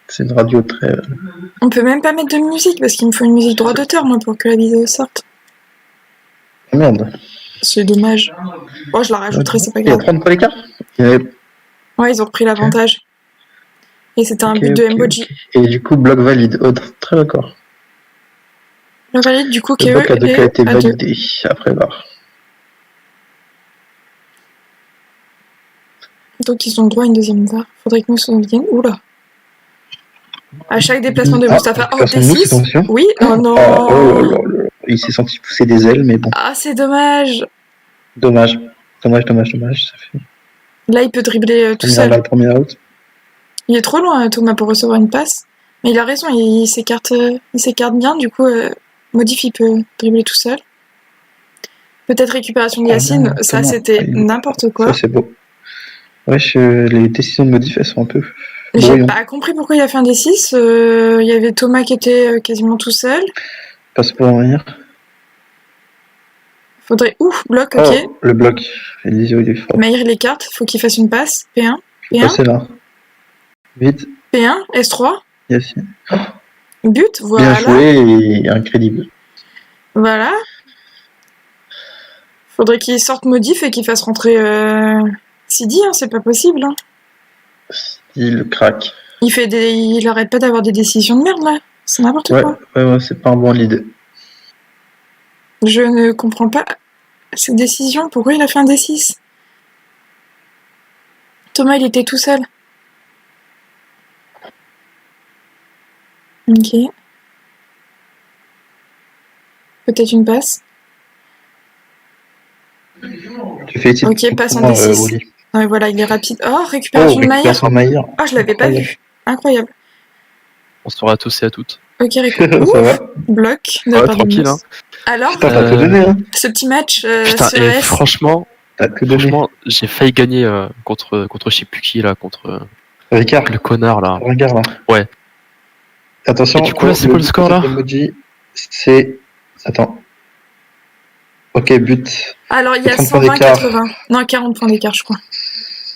c'est une radio très... On peut même pas mettre de musique, parce qu'il me faut une musique droit d'auteur, moi, pour que la vidéo sorte. Merde. C'est dommage. Bon, je la rajouterai, c'est pas grave. Il y a 30 points d'écart. Ouais, ils ont repris l'avantage. Et c'était un but de Mboji. Et du coup, bloc valide. Oh, très d'accord. Le valide du coup Le KE bloc A2 a été est à 2. validé après VAR. Donc ils ont droit à une deuxième VAR. Faudrait que nous sauvions. Oula. À chaque déplacement de Mustapha. Oh, récupération de Mousse, D6. attention. Oui. Oh non. Oh là là. Il s'est senti pousser des ailes, mais bon. Ah, c'est dommage. Dommage. Ça fait Là, il peut dribbler tout première seul. balle, première out. Il est trop loin, Thomas, pour recevoir une passe. Mais il a raison, il s'écarte bien. Du coup, Modif, il peut dribbler tout seul. Peut-être récupération de Yacine. Ça, c'était n'importe quoi. Ça, c'est beau. Ouais, les décisions de Modif, elles sont un peu J'ai brouillons. pas compris pourquoi il a fait un D6. Il y avait Thomas qui était quasiment tout seul. Passe pour venir. Faudrait... Ouf, bloc, ok. Oh, le bloc. Elisio, il est fort. Maïr, il écarte. Faut qu'il fasse une passe. P1. Passer là. Vite. P1, S3. Yacine. But, voilà. Bien joué et incroyable. Voilà. Faudrait qu'il sorte Modif et qu'il fasse rentrer Sidi, hein, c'est pas possible. Hein. Il craque. Il arrête pas d'avoir des décisions de merde là. C'est n'importe quoi. Ouais, c'est pas un bon lead. Je ne comprends pas cette décision. Pourquoi il a fait un D6 ? Thomas, il était tout seul. Ok. Peut-être une passe. Tu fais ok, passe en D6. Ouais, voilà, il est rapide. Oh, récupération de Maïr. Oh, je l'avais pas vu. Incroyable. Bonsoir à tous et à toutes. Ok, récupération. Ça va. Bloc. Ouais, tranquille. Hein. Alors, t'as tout donné, hein. Ce petit match putain, sur et S. franchement, j'ai failli gagner contre je sais plus qui là, contre Ricard. Le connard là. Regarde là. Ouais. Attention. Et du coup là, c'est quoi le score là ? C'est... Attends. Ok, but. Alors, il y a 120-80. Non, 40 points d'écart, je crois.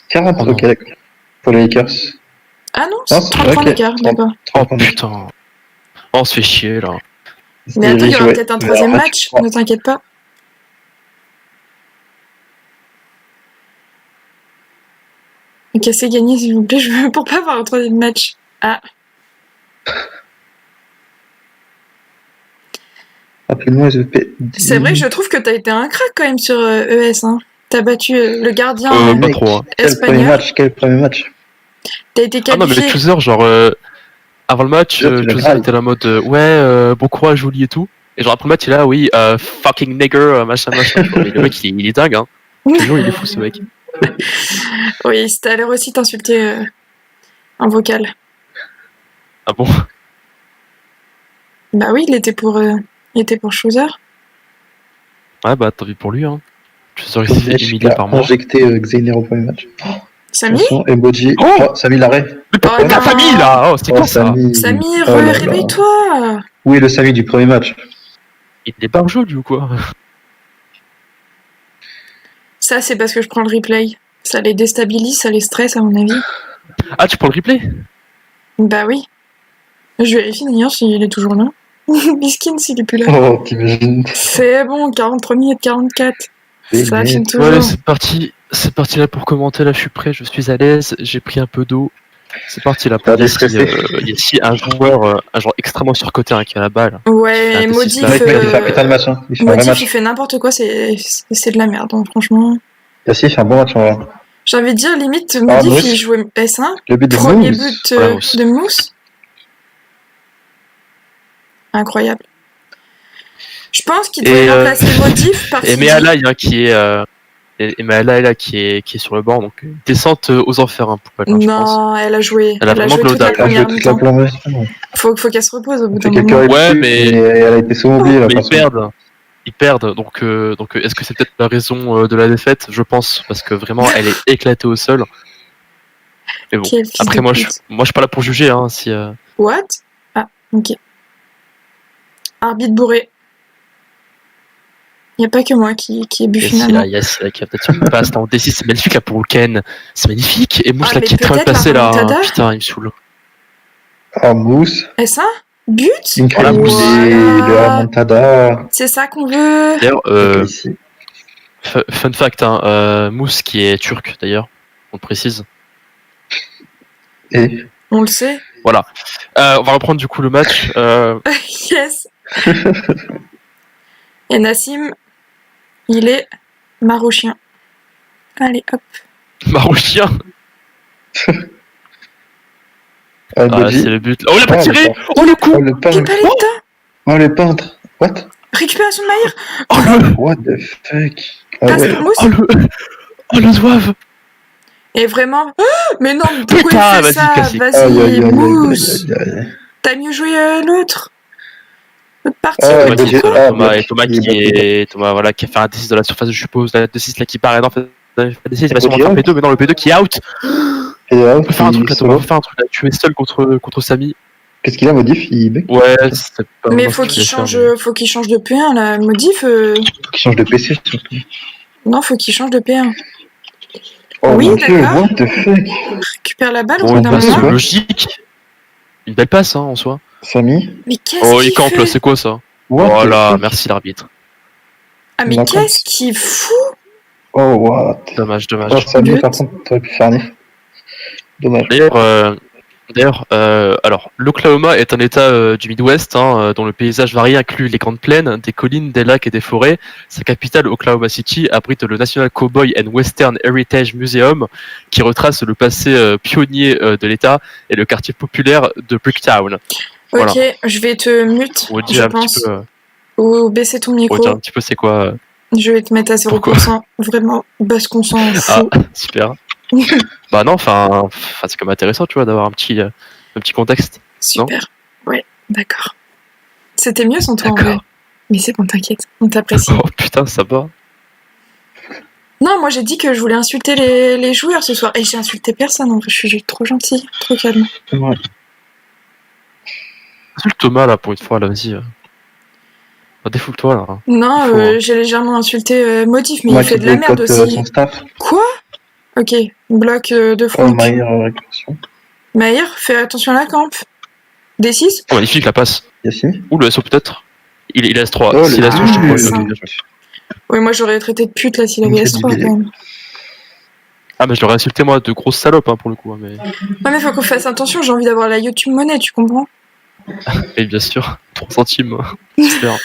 40, ok, d'accord. Pour les Lakers. Ah non, c'est 30 points d'écart, d'accord. Oh putain. Oh, on se fait chier là. Mais attends, il y aura peut-être un troisième match, ne t'inquiète pas. Ok, c'est gagné, s'il vous plaît, je veux pour pas avoir un troisième match. Ah. Rapidement, c'est vrai, je trouve que t'as été un crack quand même sur ES. Hein. T'as battu le gardien pas trop, hein. espagnol. Quel premier match. T'as été qualifié. Ah non, mais Chooser, genre, avant le match, Chooser était là en mode bon courage, Jolie et tout. Et genre après le match, il est là, oui, fucking nigger, machin. Mais le mec, il est dingue, hein. Toujours, il est fou, ce mec. Oui, c'était à l'air aussi t'insulter en vocal. Ah bon ? Bah oui, il était pour Chooser. Ouais, bah tant pis pour lui, hein. Chooser, il s'est fait humilier par moi. Injecté Xainer au premier match. Samy ? Emoji. Oh, Samy l'arrêt. Oh, ta famille là. Oh, c'était quoi ça ? Samy, réveille-toi. Où est le Samy du premier match ? Il est pas jaune ou quoi ? Ça, c'est parce que je prends le replay. Ça les déstabilise, ça les stresse, à mon avis. Ah, tu prends le replay ? Bah oui. Je vérifie d'ailleurs s'il est toujours là. Biskin, s'il est plus là. Oh, t'imagines. C'est bon, 43 minutes 44. Ça filme toujours. Ouais, c'est parti. C'est parti là pour commenter. Là, je suis prêt, je suis à l'aise. J'ai pris un peu d'eau. C'est parti là pour il y a ici un joueur extrêmement surcoté qui a la balle. Ouais, Modif. Il fait n'importe quoi, c'est de la merde, hein, franchement. Yacine fait un bon match en vrai. J'ai envie de dire, limite, Modif, il jouait S1. Le but de Premier Mousse. but de Mousse. Incroyable. Je pense qu'il devrait remplacer Modif par Et Meala qui est qui est sur le banc, donc descente aux enfers pour elle, je pense. Non, elle a joué. Elle a joué toute la première mi-temps. Faut qu'elle se repose au bout d'un moment. Ouais, mais elle a été sommée. Ils perdent, donc est-ce que c'est peut-être la raison de la défaite ? Je pense, parce que vraiment elle est éclatée au sol. Mais bon, après moi je suis pas là pour juger, hein, si. What ? Ah, ok. Arbitre bourré. Il n'y a pas que moi qui ai bu finalement. Il y a qui a peut-être une passe en D6, c'est magnifique là pour Ken. C'est magnifique. Et Mousse là qui est très mal placé là. Putain, il me saoule. Ah, Mousse. Et ça ? But ? Le remontada. C'est ça qu'on veut. D'ailleurs, fun fact, Mousse qui est turc d'ailleurs, on le précise. Et on le sait. Voilà. On va reprendre du coup le match. Yes. Et Nassim, il est marochien. Allez, hop. Marochien. Ah, Bodji. c'est le but. Oh, il a pas Oh, tiré. le Oh, le coup. Oh, le peintre. Pipaletta. Oh, le peintre. What? Récupération de Maïr. Oh, le... What the fuck? Ah Passe ouais. pour Mousse. Oh, le zouave. Et vraiment... Oh, mais non, pourquoi Putain, il fait vas-y, ça? classique. Aïe, aïe, aïe, Vas-y, aïe, Mousse. aïe, aïe, aïe. T'as mieux joué l'autre. L'autre partie, Ah, mais Bodji. pourquoi? Thomas, bloc. Thomas Il qui est bloqué. est... Thomas, voilà, qui a fait un D6 de la surface, je suppose. La D6 là qui paraît. Non, en fait, D6, il va sûrement Bodji faire out. P2, mais non, le P2 qui est out. Et là, On peut faire un truc là, Thomas. solo. On peut faire un truc là. Tu es seul contre Samy. Qu'est-ce qu'il a, Modif? Il bug? Ouais, c'est pas Mais vraiment faut ce qu'il voulait change, faire, mais- faut qu'il change de P1 là. Modif, Faut qu'il change de PC, surtout. non, faut qu'il change de P1. Oh Oui, mon dieu, d'accord. what the fuck? Récupère la balle au Bon, bout une d'un passe moment. logique. Une belle passe, hein, en soi. Samy? Mais qu'est-ce Oh, il qu'il campe là, fait? c'est quoi ça? What the Voilà, fuck? merci l'arbitre. Ah mais D'accord. qu'est-ce qu'il fout? Oh, what? Dommage, dommage. Oh, Samy, But. par contre, t'aurais pu faire nif. Dommage. D'ailleurs, alors, l'Oklahoma est un état du Midwest dont le paysage varié inclut les grandes plaines, des collines, des lacs et des forêts. Sa capitale, Oklahoma City, abrite le National Cowboy and Western Heritage Museum, qui retrace le passé pionnier de l'État et le quartier populaire de Bricktown. Voilà. Ok, je vais te mute, On va je dire un pense. petit peu, Ou baisser ton on va micro. dire un petit peu c'est quoi. Je vais te mettre à 0%. Pourquoi Vraiment, parce qu'on s'en Ah, fout. super. Bah non, enfin, c'est quand même intéressant, tu vois, d'avoir un petit contexte. Super. Ouais, d'accord. C'était mieux sans toi en vrai. D'accord. Mais c'est bon, t'inquiète, on t'apprécie. Oh putain, ça va. Non, moi j'ai dit que je voulais insulter les joueurs ce soir. Et j'ai insulté personne en vrai, je suis trop gentille, trop calme. Ouais. Insulte Thomas là pour une fois, là, vas-y. Défoule-toi là. Non, Il faut, hein. j'ai légèrement insulté Motif, mais Moi il fait qui de la merde boycotte aussi. son staff. Quoi? Ok, bloc de Oh, Franck. Maïr, récupération. Maïr, fais attention à la camp. D6? Oh, magnifique la passe. Yassine? Ou le SO peut-être. Il a S3. Oh, S'il le a S3, je te but. prends. Ça. Bien joué. Oui, moi j'aurais traité de pute là s'il avait Nickel, S3 nickel. quand même. Ah, mais je l'aurais insulté moi de grosse salope pour le coup. Mais... Ouais, mais faut qu'on fasse attention, j'ai envie d'avoir la YouTube monnaie, tu comprends? Et bien sûr, 3 centimes. J'espère.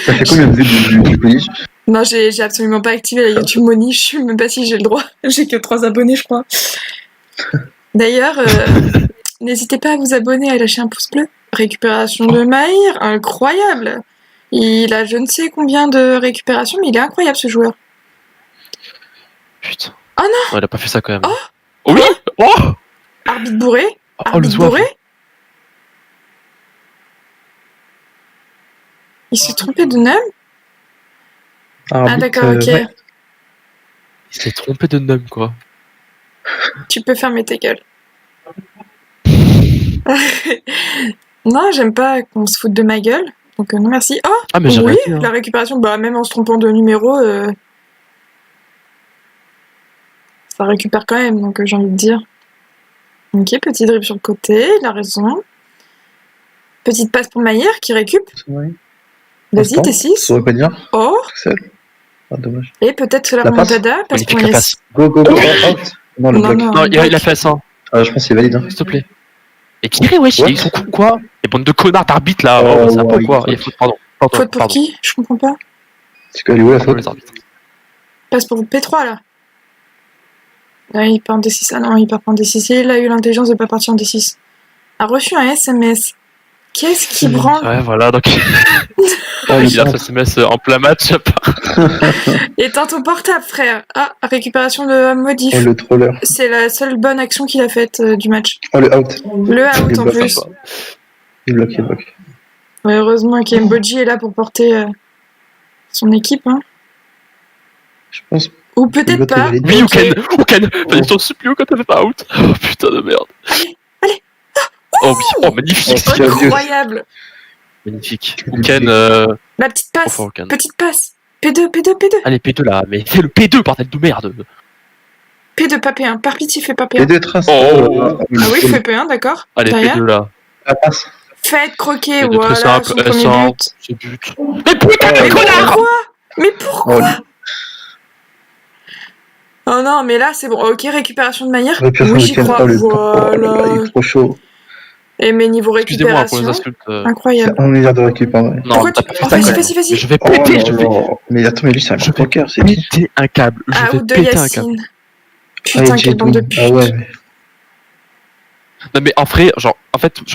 Ça fait combien de vues du police? Non, j'ai absolument pas activé la YouTube money, je sais même pas si j'ai le droit. J'ai que 3 abonnés, je crois. D'ailleurs, n'hésitez pas à vous abonner, à lâcher un pouce bleu. Récupération de Maïr, incroyable! Il a je ne sais combien de récupérations, mais il est incroyable ce joueur. Putain. Oh non! Ouais, il a pas fait ça quand même. Oh oui. Oh, Arbitre bourré? oh le Arbitre zouave. bourré? Il s'est trompé de nom? Ah d'accord, ok. Ouais. Il s'est trompé de nom quoi. Tu peux fermer ta gueule. Non, j'aime pas qu'on se foute de ma gueule. Donc non merci. Oh Ah, mais j'ai oui, rien dit, hein. la récupération, bah même en se trompant de numéro, ça récupère quand même, donc j'ai envie de dire. Ok, petit dribble sur le côté, il a raison. Petite passe pour Maïr qui récup. Ouais. Vas-y, Instant. T6. Ça aurait pas dire Oh, tout seul. Ah, dommage. et peut-être la La passe. remontada, passe pour Magnifique la Yes. passe. Go, go, go, out. Non, le Non, bloc. non. Non, il a bloc. fait ça. Ah, je pense que c'est valide. Hein. S'il te plaît. Et qui dirait, wesh, What ils sont cons quoi? Les bandes de connards d'arbitres là, Oh, ça pas ouais, quoi? il Il y a faute, pardon. Pardon, Faute pour pardon. qui? Je comprends pas. C'est qu'elle est où la Pardon, faute? les arbitres. Passe pour P3 là. Ouais, il part en D6. Ah non, il part pas en D6. Il a eu l'intelligence de pas partir en D6. A reçu un SMS. Qu'est-ce qui branle? Ouais, voilà, donc Oh, il a centre. fait SMS en plein match. Éteins ton portable, frère. Ah, récupération de modif. Oh, le troller. C'est la seule bonne action qu'il a faite du match. Oh, le out. Le out Le en bloc, plus. Il bloque, il bloque. Ouais, heureusement qu'Mboji est là pour porter son équipe. Hein. Je pense. Ou peut-être L'autre est pas. valide. Oui, Ok. Ouken, vas-y, je t'en supplie, quand t'avais pas out. Oh putain de merde. Allez. Oh oui, oh magnifique, Oh, Dieu. Incroyable. magnifique. Ouken, La petite passe. enfin, Ouken. Petite passe. P2, P2, P2. Allez, P2 là, mais fais le P2, bordel de merde. P2, pas P1. Par pitié, fais pas Les P1. deux traces. Oh. Ah oui, fais P1, d'accord. Allez, Derrière. P2 là. La passe. Faites croquer, P2 voilà, très simple, son premier S1, but. c'est but. Mais putain Oh, de connard. Pourquoi? Mais pourquoi? Oh, Oh non, mais là, c'est bon. Ok, récupération de Maillard. récupération Oui, de j'y Ken. crois. Oh, le Voilà. il est trop chaud. Et mais niveau Excusez-moi pour les récupération, insultes. incroyable. On est l'air de récupérer. Non, Pourquoi t'as tu... pas fait Oh, ça, vas-y, quand même. vas-y, vas-y. Mais je vais Oh péter, là je vais là. Mais attends, mais lui, c'est un je vais croqueur, c'est dit. péter un câble. Je vais Out de péter un câble. Yacine. Ah, Putain, il quelle dit bande de tout. putes. Ah ouais. Non mais en vrai, genre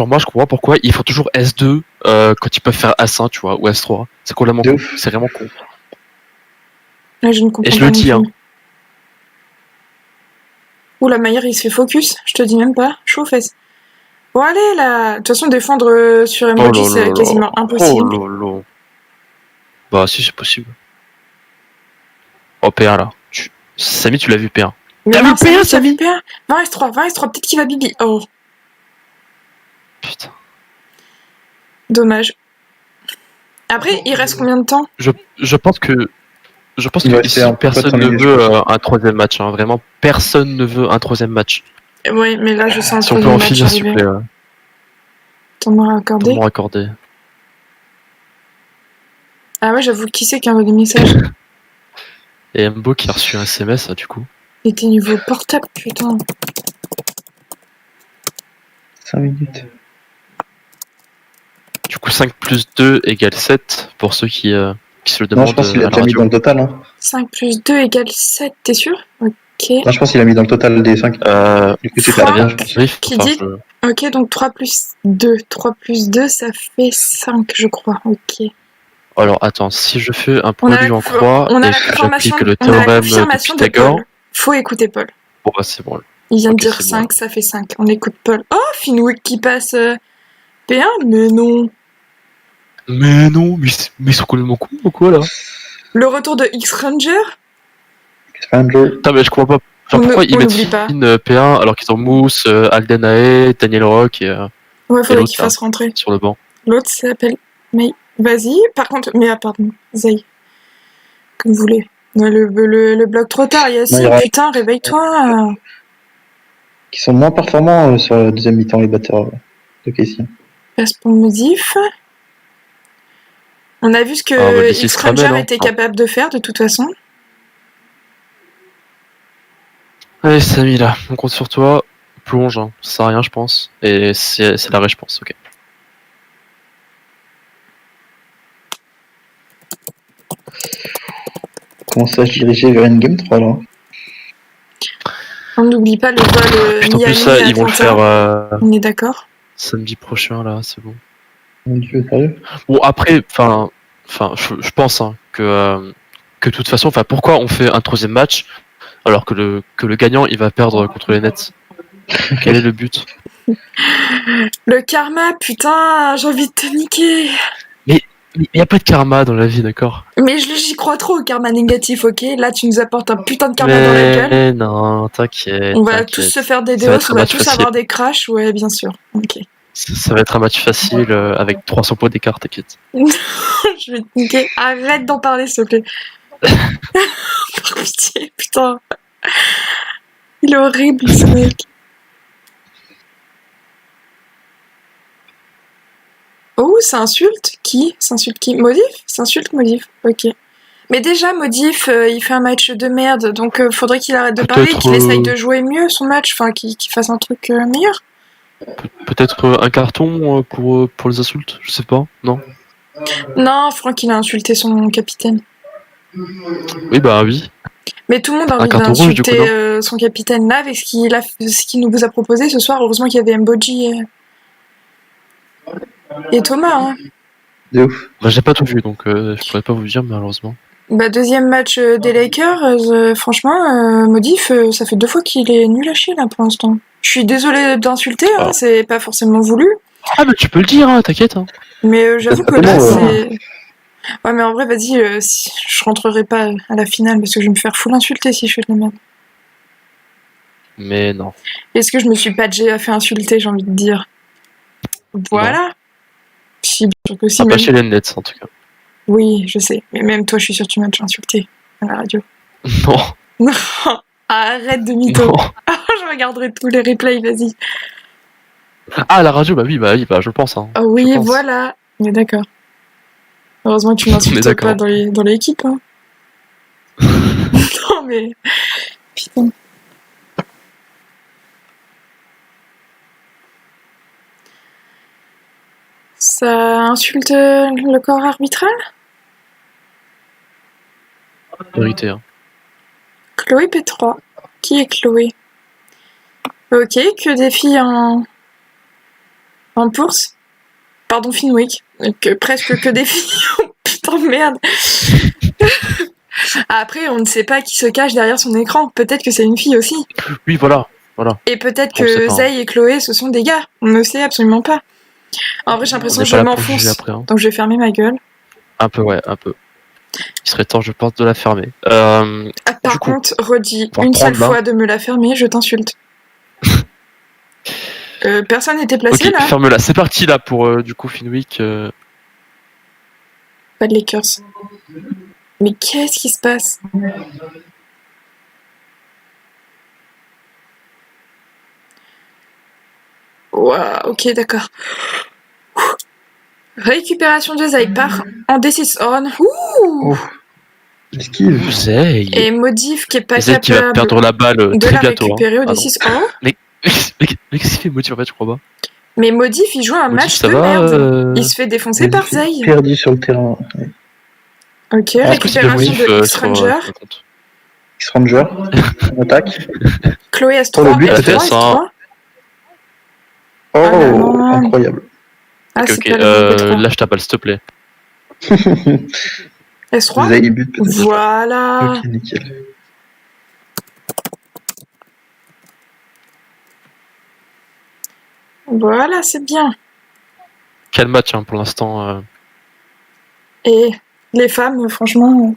moi je comprends pourquoi ils font toujours S2 quand ils peuvent faire S1, tu vois, ou S3. C'est complètement De con. ouf. C'est vraiment con. Là, je ne Et comprends je pas le non dis, hein. plus. Ouh, la Maillère, il se fait focus. Je te dis même pas. Chaud fesses. Bon, allez, là. De toute façon, défendre sur Oh emoji, là c'est là là. quasiment Oh impossible. là là. Bah si c'est possible. Oh P1 là. Samy tu l'as vu P1. Mais T'as non, vu P1 ça vu Samy? P1. 20 S3, 20 S3, peut-être qu'il va bibi. Oh, Putain. dommage. Après, il reste combien de temps? Je pense que Il va ici faire personne 5 ne minutes, je veut pense. un troisième match. Hein. Vraiment personne ne veut un troisième match. Ouais, mais là, je sens un Si on peut troisième en match finir s'il vous arriver. plaît. T'en m'auras accordé? Temps m'ont accordé. Ah ouais, j'avoue, qui c'est qui a envoyé des messages? Et Mbo qui a reçu un SMS du coup. Il était niveau portable, putain. 5 minutes. Du coup 5 plus 2 égale 7 pour ceux qui se le Non, demandent je pense qu'il a à la déjà mis radio. dans le total. Hein. 5 plus 2 égale 7, t'es sûr? Ok. Non, je pense qu'il a mis dans le total des 5. Du coup, c'était à la fin, je pense. Vérifie, Qui enfin, dit Ok, donc 3 plus 2. 3 plus 2, ça fait 5, je crois. Ok. Alors attends, si je fais un On a produit la, en croix on a et la que confirmation, j'applique le on a la théorème de confirmation de Pythagore, Paul. Faut écouter Paul. bon bah c'est bon. Il vient Ok, de dire c'est 5, bon. ça fait 5. On écoute Paul. Oh, Finwick qui passe P1, mais non. Mais non, mais ils sont complètement cons ou quoi là? Le retour de X-Ranger. Expander. Putain mais je comprends pas. Genre pourquoi ils on mettent n'oublie pas. Finn P1 alors qu'ils ont Mousse, Alden Ae, Daniel Rock Ouais, et faudrait l'autre qu'il là, fasse rentrer. sur le banc. L'autre s'appelle May. Vas-y. Par contre, mais pardon, Zay. Comme vous voulez. Ouais, le bloc trop tard, Yacine, Non, il y aura- putain, réveille-toi. Qui sont moins performants sur la deuxième mi-temps, les batteurs de Casey. Passe pour Modif. On a vu ce Ah, on va le que laisser se cramer, X-Ranger non était Non. capable de faire, de toute façon. Allez Samy là, on compte sur toi. Plonge, hein. Ça sert à rien je pense. Et c'est l'arrêt je pense, ok. Commence à se diriger vers une game 3 là. On n'oublie pas le vol Putain, en plus Miami ça, ils vont le faire On est d'accord. samedi prochain là, c'est bon. Mon dieu, sérieux. Bon après, enfin, je pense hein, que de toute façon, enfin, pourquoi on fait un troisième match alors que le gagnant il va perdre contre les Nets? Quel est le but? Le karma, putain, j'ai envie de te niquer. Il y a pas de karma dans la vie, d'accord? Mais j'y crois trop au karma négatif, ok? Là, tu nous apportes un putain de karma dans la gueule. Mais non, t'inquiète. On va t'inquiète. tous se faire des Ça va déos, être on un va match tous facile. avoir des crashs, ouais, bien sûr. Ok. Ça va être un match facile avec 300 points d'écart, t'inquiète. Je vais te niquer. Arrête d'en parler, s'il te plaît. Par pitié, putain. Il est horrible, ce mec. Oh, ça insulte qui? Ça insulte qui? Modif? Ça insulte Modif. Ok. Mais déjà, Modif, il fait un match de merde, donc faudrait qu'il arrête de parler, Peut-être, qu'il essaye de jouer mieux son match, enfin qu'il fasse un truc meilleur. Peut-être un carton pour les insultes, je sais pas, non? Non, Franck, il a insulté son capitaine. Oui, bah oui. Mais tout le monde a Un envie carton rouge, du coup, d'insulter son capitaine là, avec ce qu'il nous a proposé ce soir. Heureusement qu'il y avait Mboji et Thomas. Hein. De ouf. Bah, j'ai pas tout vu, donc je pourrais pas vous dire, malheureusement. Bah, deuxième match des Lakers, franchement, Modif, ça fait 2 fois qu'il est nul à chier là pour l'instant. Je suis désolée d'insulter, hein, Ah. c'est pas forcément voulu. Ah, mais tu peux le dire, hein, t'inquiète. Hein. Mais j'avoue que C'est là, pas bon, c'est. Ouais, mais en vrai, vas-y, je rentrerai pas à la finale parce que je vais me faire full insulter si je fais de la merde. Mais non. Est-ce que je me suis pas déjà fait insulter, j'ai envie de dire. Voilà. Si, bien sûr que si, Ah, pas même. chez les Nets, en tout cas. Oui, je sais. Mais même toi, je suis sûre que tu m'as déjà insulté à la radio. Non, Non, arrête de mytho. non. Je regarderai tous les replays, vas-y. Ah, la radio, bah oui, bah je pense. Hein. Ah oui, Je pense. voilà. On est d'accord. Heureusement que tu On est m'insultes d'accord. pas dans l'équipe. Hein. Non, mais. Putain. Ça insulte le corps arbitral? Vérité. Hein. Chloé P3. Qui est Chloé? Ok, que des filles en bourse. Pardon, Finwick. Presque que des filles. Oh, putain, merde. Après, on ne sait pas qui se cache derrière son écran. Peut-être que c'est une fille aussi. Oui, voilà. Et peut-être On sait que pas, hein. Zay et Chloé, ce sont des gars. On ne sait absolument pas. En vrai, j'ai On l'impression n'est que pas je là pour juger m'enfonce. après. Hein. Donc je vais fermer ma gueule. Un peu, ouais, un peu. Il serait temps, je pense, de la fermer. Ah, par Du coup, contre, redis on va une seule reprendre, là. fois de me la fermer, je t'insulte. Personne n'était placé Ok, là? ferme-la. C'est parti là pour du coup Finwick. Pas de Lakers. Mais qu'est-ce qui se passe? Ouah, ok, d'accord. Récupération de Zay par en D6 on. Ouh! Oh, esquive. Zay. Et Modif qui est pas Zay qui va capable perdre la balle de très la bientôt. récupérer Hein. au D6 on. Mais qu'est-ce qu'il fait Motif en fait, je crois pas. Mais Modif, il joue un Motif, match ça de va merde. Il se fait défoncer par Modif est Zay. perdu sur le terrain. Ouais. Ok, Est-ce que c'est bien récupération Motif, de sur, X-Ranger. sur le compte. X-Ranger, on attaque. Chloé S3, Oh, le but, S3, peut-être, S3. Oh, Ah là, non. incroyable. Ah, Ok, c'est pas le B3. lâche ta balle, s'il te plaît. S3. Vous avez but peut-être. Voilà. Ok, nickel. Voilà, c'est bien. Quel match hein, pour l'instant. Et les femmes, franchement,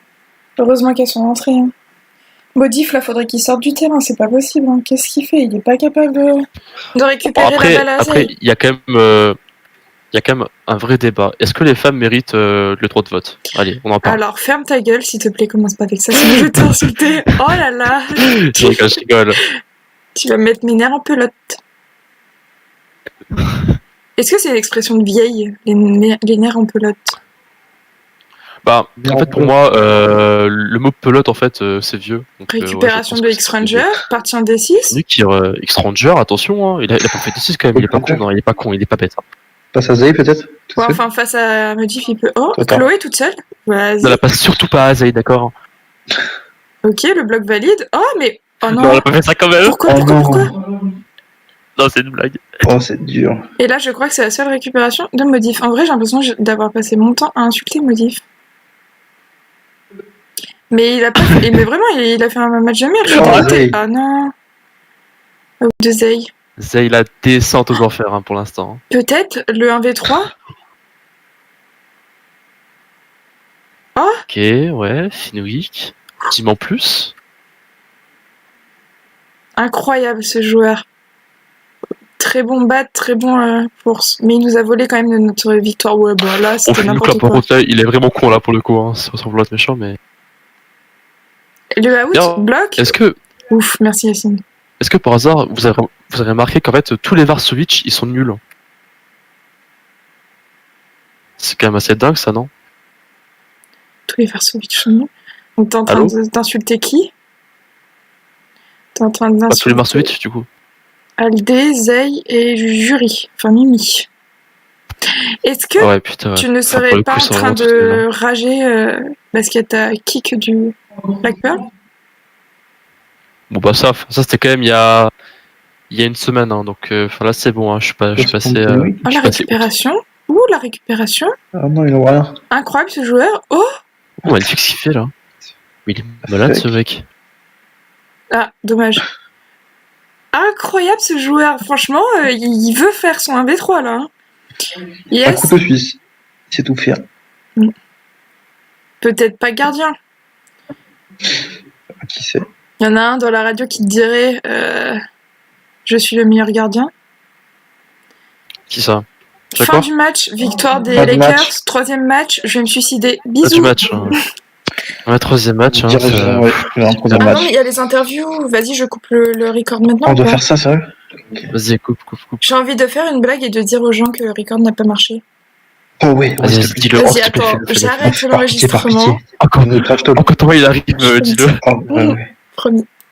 heureusement qu'elles sont rentrées. Hein. Modif, là, faudrait qu'il sorte du terrain, c'est pas possible. Hein. Qu'est-ce qu'il fait? Il est pas capable de récupérer Bon, après, la balle à après, Zay. il y a quand même un vrai débat. Est-ce que les femmes méritent le droit de vote? Allez, on en parle. Alors, ferme ta gueule, s'il te plaît, commence pas avec ça, sinon je vais t'insulter. Oh là là. Je rigole. Tu vas me mettre mes nerfs en pelote. Est-ce que c'est l'expression de vieille, les nerfs en pelote? Bah, en fait, pour moi, le mot pelote, en fait, c'est vieux. Donc, Récupération ouais, de X-Ranger, partie en D6. X-Ranger, attention, hein, il a pas fait D6 quand même, il est pas con, non, il est pas con, il est pas bête. Hein. Passe à Zay peut-être. Ouais, enfin, face à Modif, il peut. Oh, Attends. Chloé toute seule. Vas-y. Ne la passe surtout pas à Zay, d'accord? Ok, le bloc valide. Oh, mais. Oh non. Non, elle a pas fait ça quand même. Pourquoi Non, c'est une blague. Oh, c'est dur. Et là, je crois que c'est la seule récupération de Modif. En vrai, j'ai l'impression d'avoir passé mon temps à insulter Modif. Mais il a pas fait... Mais vraiment, il a fait un match de merde. Je suis Oh, dégoûtée. Zay. Ah non. Oh, de Zay. Zay, la descente aux enfers hein, pour l'instant. Peut-être le 1v3. Ok, ouais, Finwick. Dis-moi en plus. Incroyable ce joueur. Très bon bat, très bon course. Mais il nous a volé quand même de notre victoire. Ouais, bah là, On c'était fait n'importe par quoi. contre, là, il est vraiment con là pour le coup, hein, sans vouloir être méchant, mais. Le out, Bien. bloc. Est-ce que Ouf, merci Yacine. par hasard, vous avez remarqué qu'en fait, tous les Varsovich, ils sont nuls? C'est quand même assez dingue ça, non? Tous les Varsovich sont nuls. Donc t'es en train Allô d'insulter qui? T'es en train Pas tous les d'insulter Varsovich, du coup. Aldé, Zay et Jury. Enfin, Mimi. Est-ce que Ah ouais, putain. Ouais. tu ne Enfin, pour serais le pas coup, en c'est train vraiment de rager parce qu'elle t'a kick du Black Pearl? Bon bah ça c'était quand même il y a une semaine, hein, donc là c'est bon, hein, je suis passé. Oh, je la suis passé récupération. Ouh, la récupération. Ah non, il n'en voit rien. Incroyable ce joueur. Oh, Oh, magnifique ce qu'il fait là. Mais il est malade ce mec. ah, dommage. Incroyable ce joueur. Franchement, il veut faire son 1v3 là. Hein. Un Yes. couteau suisse. C'est tout faire. Peut-être pas gardien. Qui sait? Il y en a un dans la radio qui te dirait je suis le meilleur gardien. Qui ça? C'est Fin quoi? du match, victoire des Pas de Lakers. match. Troisième match, je vais me suicider. Pas Bisous. du match. Ouais, troisième match. Hein, Direction, ouais, un troisième Ah match. non, mais il y a les interviews. Vas-y, je coupe le record maintenant. On ou doit pas faire ça, sérieux? Vas-y, coupe. J'ai envie de faire une blague et de dire aux gens que le record n'a pas marché. Oh ouais, Vas-y, s'il te vas-y, plaît. dis-le. Vas-y, Oh, s'il te plaît, attends, fais-le. j'arrête Par pitié, par l'enregistrement. pitié. On est trash talk. Quand il arrive, dis-le. Ah, ouais, ouais. Promis.